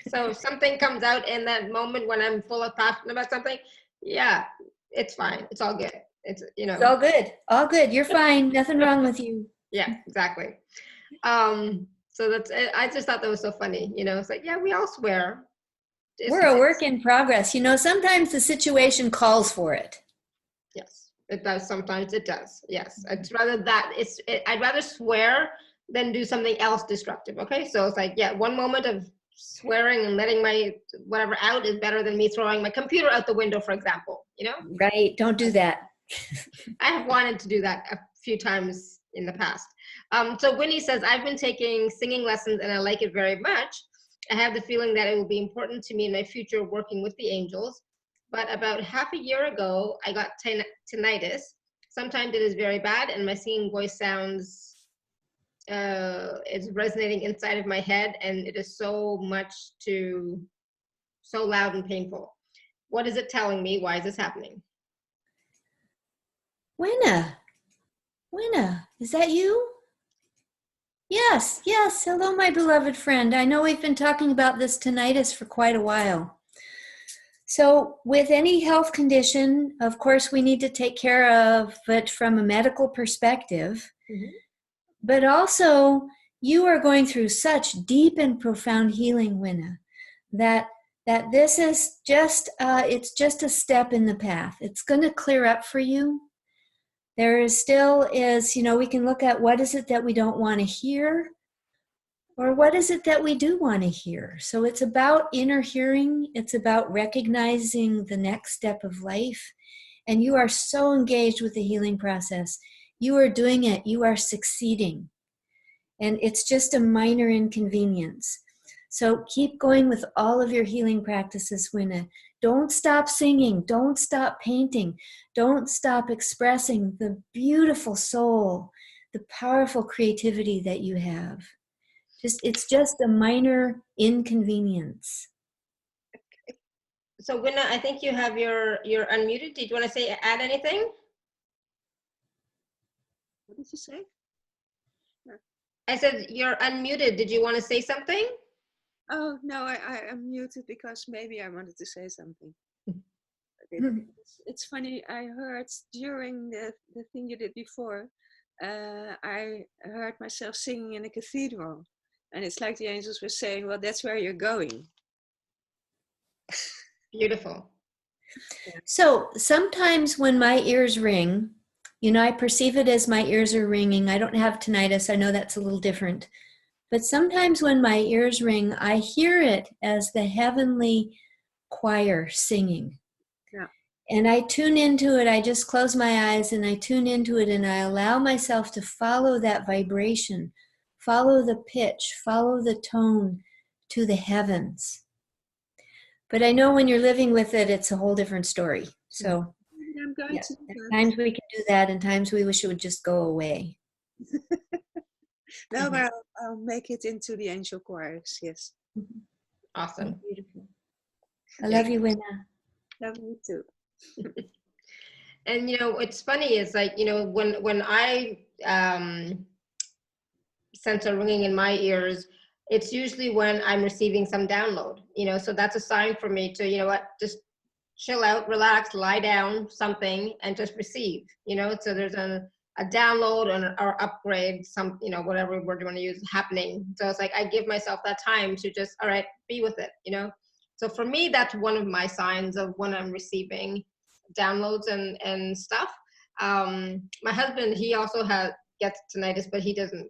So if something comes out in that moment when I'm full of passion about something, yeah, it's fine. It's all good. It's all good. All good. You're fine. Nothing wrong with you. Yeah, exactly. So that's, I just thought that was so funny. It's like, yeah, we all swear. We're a work in progress. Sometimes the situation calls for it. Yes, It does. Sometimes it does. Yes. It's rather that I'd rather swear than do something else destructive. Okay. So it's like, yeah, one moment of swearing and letting my whatever out is better than me throwing my computer out the window, for example, you know? Right. Don't do that. I have wanted to do that a few times in the past. So Winnie says, I've been taking singing lessons and I like it very much. I have the feeling that it will be important to me in my future working with the angels. But about half a year ago, I got tinnitus. Sometimes it is very bad and my singing voice sounds is resonating inside of my head, and it is so loud and painful. What is it telling me? Why is this happening? Winna, is that you? Yes. Hello, my beloved friend. I know we've been talking about this tinnitus for quite a while. So with any health condition, of course, we need to take care of it from a medical perspective. Mm-hmm. But also, you are going through such deep and profound healing, Winna, that this is just, it's just a step in the path. It's going to clear up for you. There still is, we can look at what is it that we don't want to hear, or what is it that we do want to hear. So it's about inner hearing. It's about recognizing the next step of life. And you are so engaged with the healing process. You are doing it. You are succeeding. And it's just a minor inconvenience. So keep going with all of your healing practices, Winna. Don't stop singing. Don't stop painting. Don't stop expressing the beautiful soul, the powerful creativity that you have. It's just a minor inconvenience. So Winna, I think you're unmuted. Did you want to add anything? What did you say? No. I said you're unmuted. Did you want to say something? Oh no, I'm muted because maybe I wanted to say something. It's funny. I heard during the thing you did before, I heard myself singing in a cathedral. And it's like the angels were saying, well, that's where you're going. Beautiful. So sometimes when my ears ring, I perceive it as my ears are ringing. I don't have tinnitus. I know that's a little different. But sometimes when my ears ring, I hear it as the heavenly choir singing. Yeah. And I tune into it. I just close my eyes and I tune into it and I allow myself to follow that vibration. Follow the pitch, follow the tone to the heavens. But I know when you're living with it, it's a whole different story. So I'm going to times we can do that and times we wish it would just go away. No, but I'll make it into the angel choirs, yes. Awesome. Beautiful. I love you, Winna. Love you too. And what's funny is like, when I sense a ringing in my ears, it's usually when I'm receiving some download, so that's a sign for me to, just chill out, relax, lie down, something, and just receive, so there's a download or upgrade, whatever word you want to use, happening. So it's like, I give myself that time to just, all right, be with it, So for me, that's one of my signs of when I'm receiving downloads and stuff. My husband, he also gets tinnitus, but he doesn't.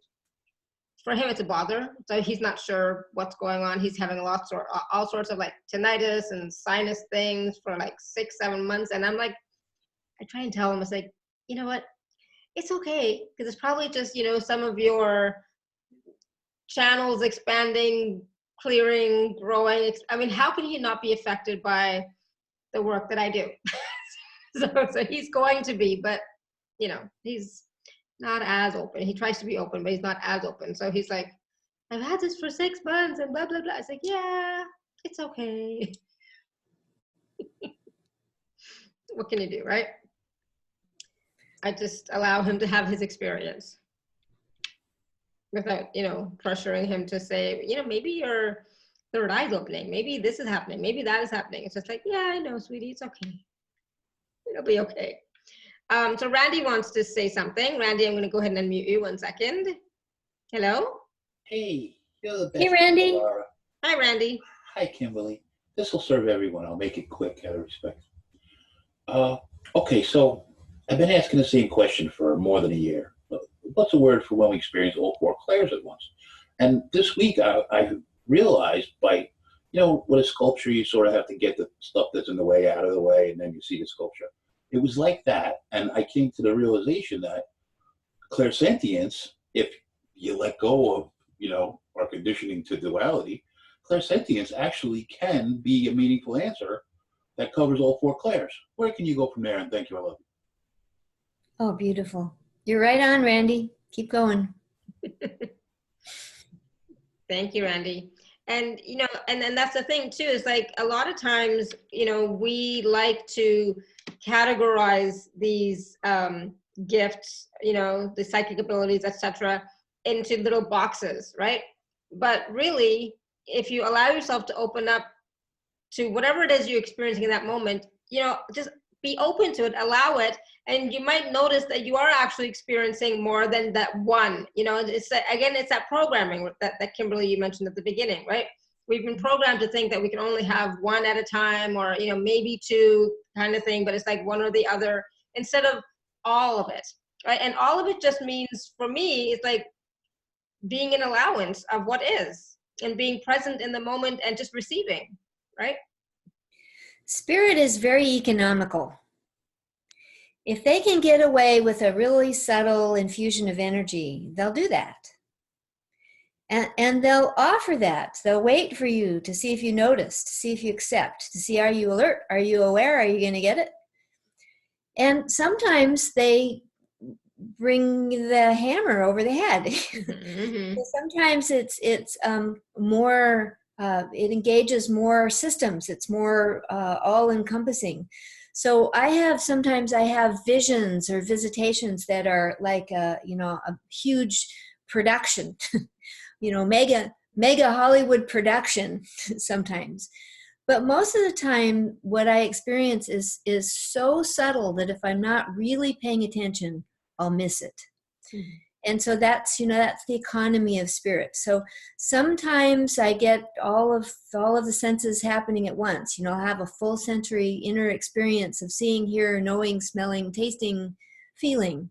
For him, it's a bother. So he's not sure what's going on. He's having all sorts of like tinnitus and sinus things for like 6-7 months. And I'm like, I try and tell him, it's like, you know what? It's okay. Because it's probably just, some of your channels expanding, clearing, growing. I mean, how can he not be affected by the work that I do? So he's going to be, but, he's not as open. He tries to be open, but he's not as open. So he's like, I've had this for 6 months and blah, blah, blah. It's like, yeah, it's okay. What can you do, right? I just allow him to have his experience without, pressuring him to say, maybe your third eye's opening. Maybe this is happening. Maybe that is happening. It's just like, yeah, I know, sweetie, it's okay. It'll be okay. So Randy wants to say something. Randy, I'm going to go ahead and unmute you 1 second. Hello? Hey, you're the best. Hey, Randy. Laura. Hi, Randy. Hi, Kimberly. This will serve everyone. I'll make it quick out of respect. Okay, so I've been asking the same question for more than a year. What's the word for when we experience all four clairs at once? And this week I realized by, with a sculpture, you sort of have to get the stuff that's in the way out of the way, and then you see the sculpture. It was like that. And I came to the realization that clairsentience, if you let go of, our conditioning to duality, clairsentience actually can be a meaningful answer that covers all four clairs. Where can you go from there? And thank you. I love you. Oh, beautiful. You're right on, Randy. Keep going. Thank you, Randy. And, and that's the thing too, is like a lot of times, we like to categorize these gifts, the psychic abilities, etc., into little boxes, right? But really, if you allow yourself to open up to whatever it is you're experiencing in that moment, just be open to it, allow it, and you might notice that you are actually experiencing more than that one. It's that programming that Kimberly, you mentioned at the beginning, right? We've been programmed to think that we can only have one at a time, or maybe two kind of thing, but it's like one or the other instead of all of it, right? And all of it just means, for me, it's like being an allowance of what is and being present in the moment and just receiving, right? Spirit is very economical. If they can get away with a really subtle infusion of energy, they'll do that. And they'll offer that. They'll wait for you to see if you notice, to see if you accept, to see, are you alert? Are you aware? Are you going to get it? And sometimes they bring the hammer over the head. Mm-hmm. Sometimes it's more, it engages more systems. It's more all-encompassing. So sometimes I have visions or visitations that are like a huge production, mega Hollywood production sometimes. But most of the time, what I experience is so subtle that if I'm not really paying attention, I'll miss it. Mm-hmm. And so that's the economy of spirit. So sometimes I get all of the senses happening at once. I'll have a full sensory inner experience of seeing, hearing, knowing, smelling, tasting, feeling.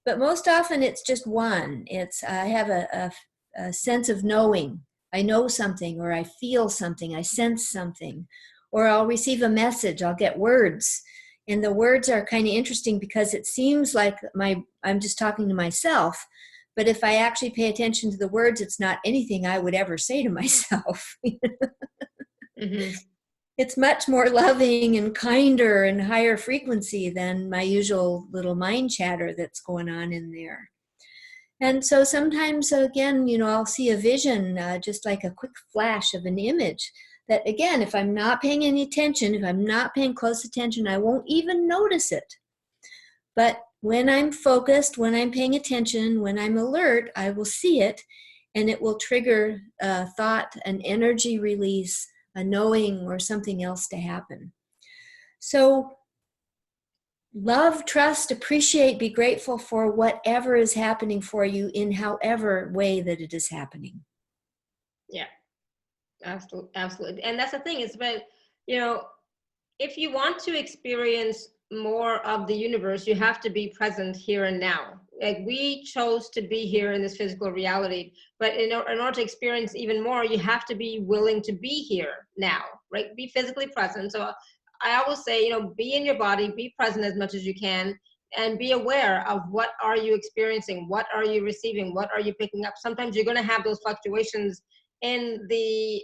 But most often it's just one. I have a sense of knowing. I know something, or I feel something, I sense something, or I'll receive a message, I'll get words. And the words are kind of interesting because it seems like I'm just talking to myself. But if I actually pay attention to the words, it's not anything I would ever say to myself. Mm-hmm. It's much more loving and kinder and higher frequency than my usual little mind chatter that's going on in there. And so sometimes, again, I'll see a vision, just like a quick flash of an image. That again, if I'm not paying any attention, if I'm not paying close attention, I won't even notice it. But when I'm focused, when I'm paying attention, when I'm alert, I will see it, and it will trigger a thought, an energy release, a knowing, or something else to happen. So love, trust, appreciate, be grateful for whatever is happening for you in however way that it is happening. Yeah. Absolutely. And that's the thing, is about, if you want to experience more of the universe, you have to be present here and now. Like, we chose to be here in this physical reality, but in order to experience even more, you have to be willing to be here now, right? Be physically present. So I always say, be in your body, be present as much as you can, and be aware of what are you experiencing, what are you receiving, what are you picking up. Sometimes you're going to have those fluctuations in the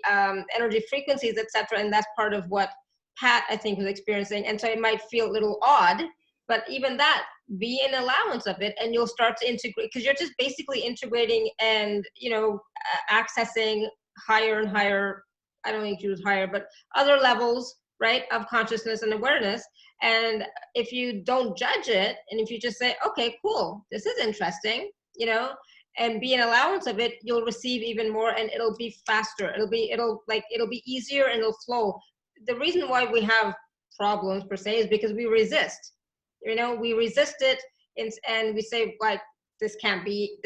energy frequencies, etc. And that's part of what Pat, I think, was experiencing. And so it might feel a little odd, but even that, be an allowance of it, and you'll start to integrate, because you're just basically integrating and, accessing higher and higher, I don't think you use higher, but other levels, right, of consciousness and awareness. And if you don't judge it, and if you just say, okay, cool, this is interesting, and be an allowance of it, you'll receive even more, and it'll be faster. It'll be easier, and it'll flow. The reason why we have problems per se is because we resist. We resist it, and we say, like, this can't be.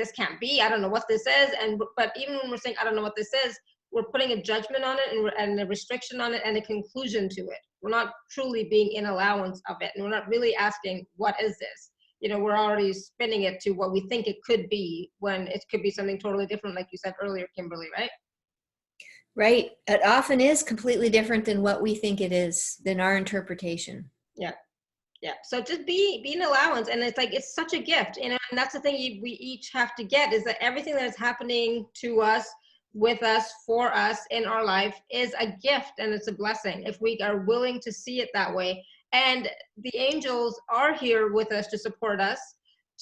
I don't know what this is. But even when we're saying, I don't know what this is, we're putting a judgment on it and a restriction on it and a conclusion to it. We're not truly being in allowance of it. And we're not really asking, what is this? You know, we're already spinning it to what we think it could be, when it could be something totally different, like you said earlier, Kimberly, right? Right. It often is completely different than what we think it is, than our interpretation. Yeah. Yeah. So just be an allowance. And it's like, it's such a gift. You know, and that's the thing we each have to get, is that everything that is happening to us, with us, for us in our life is a gift, and it's a blessing if we are willing to see it that way. And the angels are here with us to support us,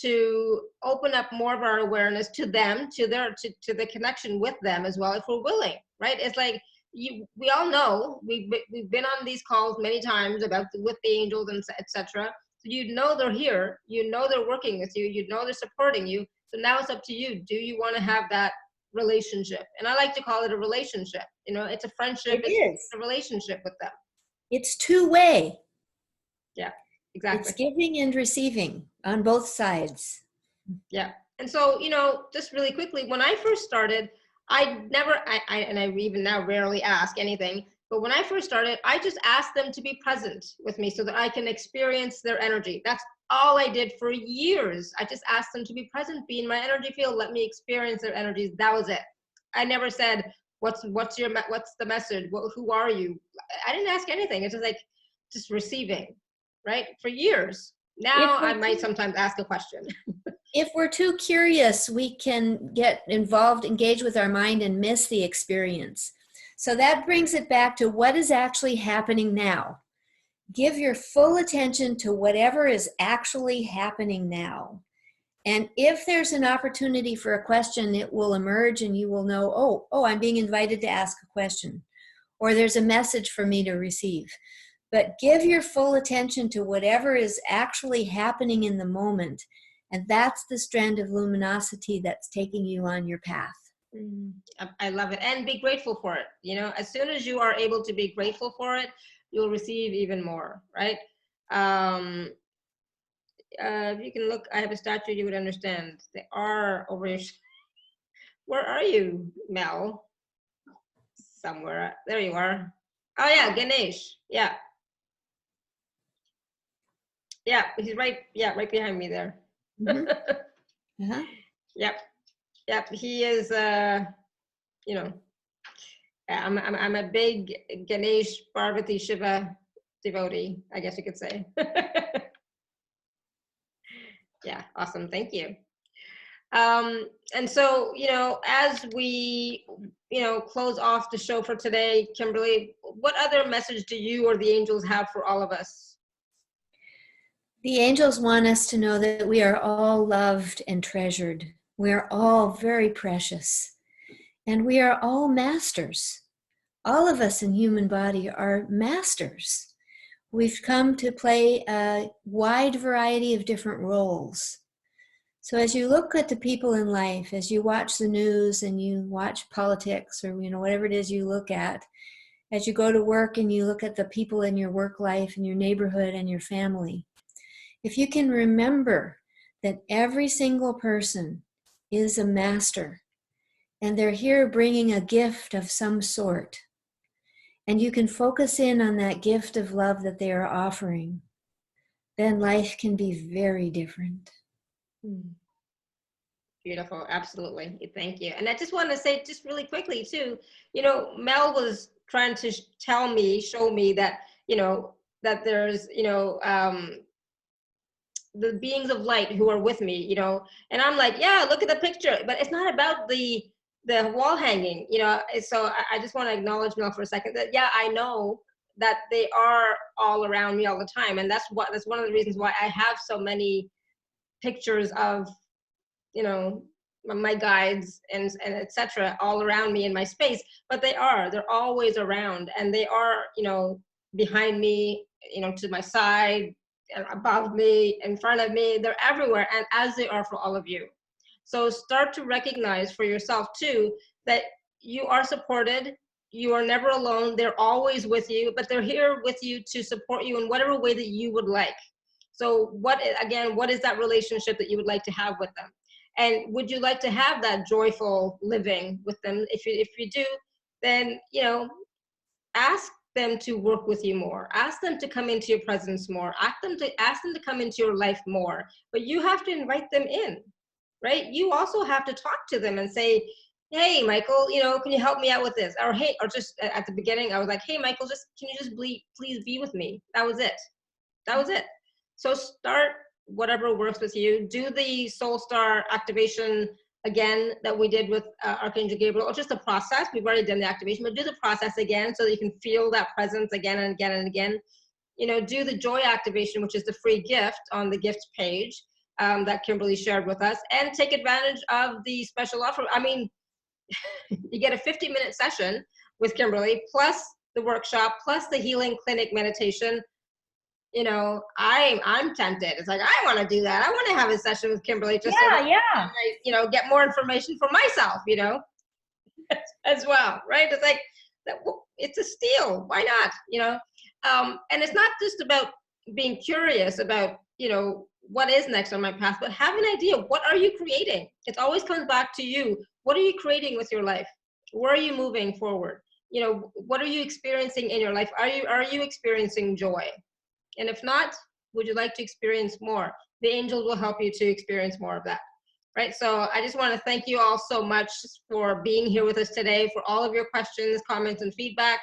to open up more of our awareness to them, to the connection with them as well, if we're willing, right? It's like, we all know, we've been on these calls many times with the angels and etc. So you know they're here, you know they're working with you, you know they're supporting you. So now it's up to you. Do you want to have that relationship? And I like to call it a relationship. You know, it's a friendship. It's a relationship with them. It's two-way. Yeah, exactly. It's giving and receiving on both sides. Yeah. And so, you know, just really quickly, when I first started, I even now rarely ask anything, but when I first started, I just asked them to be present with me so that I can experience their energy. That's all I did for years. I just asked them to be present, be in my energy field, let me experience their energies. That was it. I never said, what's the message? Who are you? I didn't ask anything. It's just like, just receiving, right? For years. Now I might sometimes ask a question. If we're too curious, we can get involved, engage with our mind, and miss the experience. So that brings it back to what is actually happening now. Give your full attention to whatever is actually happening now. And if there's an opportunity for a question, it will emerge and you will know, oh, I'm being invited to ask a question, or there's a message for me to receive. But give your full attention to whatever is actually happening in the moment. And that's the strand of luminosity that's taking you on your path. I love it. And be grateful for it. You know, as soon as you are able to be grateful for it, you'll receive even more, right? If you can look, I have a statue, you would understand. They are over your, where are you, Mel? Somewhere, there you are. Oh yeah, Ganesh, yeah. Yeah, he's right behind me there. Mm-hmm. Uh-huh. Yep, he is, you know, I'm a big Ganesh Parvati Shiva devotee, I guess you could say. Yeah, awesome, thank you. And so, you know, as we, you know, close off the show for today, Kimberly, what other message do you or the angels have for all of us? The angels want us to know that we are all loved and treasured. We are all very precious. And we are all masters. All of us in human body are masters. We've come to play a wide variety of different roles. So as you look at the people in life, as you watch the news and you watch politics, or, you know, whatever it is you look at, as you go to work and you look at the people in your work life and your neighborhood and your family, if you can remember that every single person is a master and they're here bringing a gift of some sort, and you can focus in on that gift of love that they are offering, then life can be very different. Beautiful, absolutely, thank you. And I just want to say just really quickly too, you know, Mel was trying to show me that, you know, that there's, you know, the beings of light who are with me, you know, and I'm like, yeah, look at the picture, but it's not about the wall hanging, you know. So I just want to acknowledge Mel for a second that, yeah, I know that they are all around me all the time, and that's one of the reasons why I have so many pictures of, you know, my guides and etc. all around me in my space. But they're always around, and they are, you know, behind me, you know, to my side, above me, in front of me, they're everywhere, and as they are for all of you. So start to recognize for yourself too that you are supported, you are never alone, they're always with you, but they're here with you to support you in whatever way that you would like. So what is that relationship that you would like to have with them? And would you like to have that joyful living with them? If you do, then, ask them to work with you more. Ask them to come into your presence more. Ask them to come into your life more. But you have to invite them in, right? You also have to talk to them and say, hey, Michael, can you help me out with this? Or hey, or just at the beginning, I was like, hey, Michael, can you just please be with me? That was it. That was it. So start whatever works with you. Do the soul star activation again that we did with Archangel Gabriel, or just a process. We've already done the activation, but do the process again so that you can feel that presence again and again and again. Do the joy activation, which is the free gift on the gift page that Kimberly shared with us, and take advantage of the special offer. I mean, you get a 50-minute session with Kimberly, plus the workshop, plus the healing clinic meditation. I'm tempted. It's like, I want to do that. I want to have a session with Kimberly just so that I, get more information for myself, as well, right? It's like, it's a steal. Why not? And it's not just about being curious about, what is next on my path, but have an idea. What are you creating? It always comes back to you. What are you creating with your life? Where are you moving forward? What are you experiencing in your life? Are you experiencing joy? And if not, would you like to experience more? The angels will help you to experience more of that, right? So I just want to thank you all so much for being here with us today, for all of your questions, comments, and feedback.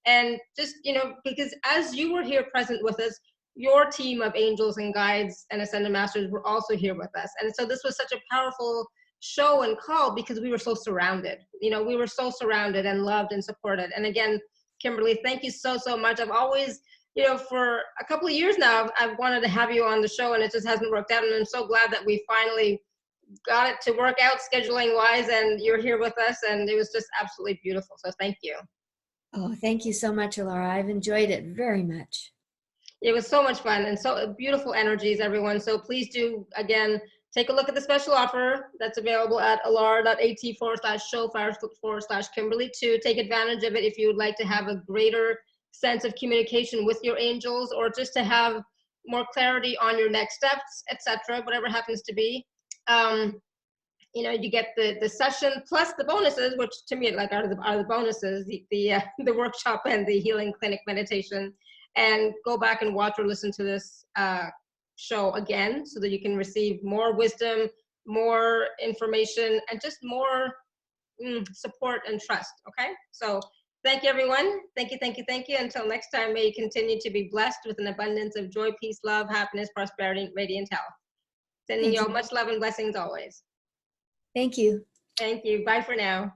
And just, because as you were here present with us, your team of angels and guides and ascended masters were also here with us. And so this was such a powerful show and call because we were so surrounded. We were so surrounded and loved and supported. And again, Kimberly, thank you so, so much. I've always, for a couple of years now, I've wanted to have you on the show, and it just hasn't worked out. And I'm so glad that we finally got it to work out scheduling wise, and you're here with us, and it was just absolutely beautiful. So thank you. Oh, thank you so much, Alara. I've enjoyed it very much. It was so much fun and so beautiful energies, everyone. So please do, again, take a look at the special offer that's available at alara.at/show/Kimberly to take advantage of it if you would like to have a greater sense of communication with your angels, or just to have more clarity on your next steps, etc., whatever happens to be. You get the session plus the bonuses, which to me are the bonuses, the workshop and the healing clinic meditation. And go back and watch or listen to this show again so that you can receive more wisdom, more information, and just more support and trust. Okay, so thank you, everyone. Thank you, thank you, thank you. Until next time, may you continue to be blessed with an abundance of joy, peace, love, happiness, prosperity, and radiant health. Sending you all much love and blessings always. Thank you. Thank you. Bye for now.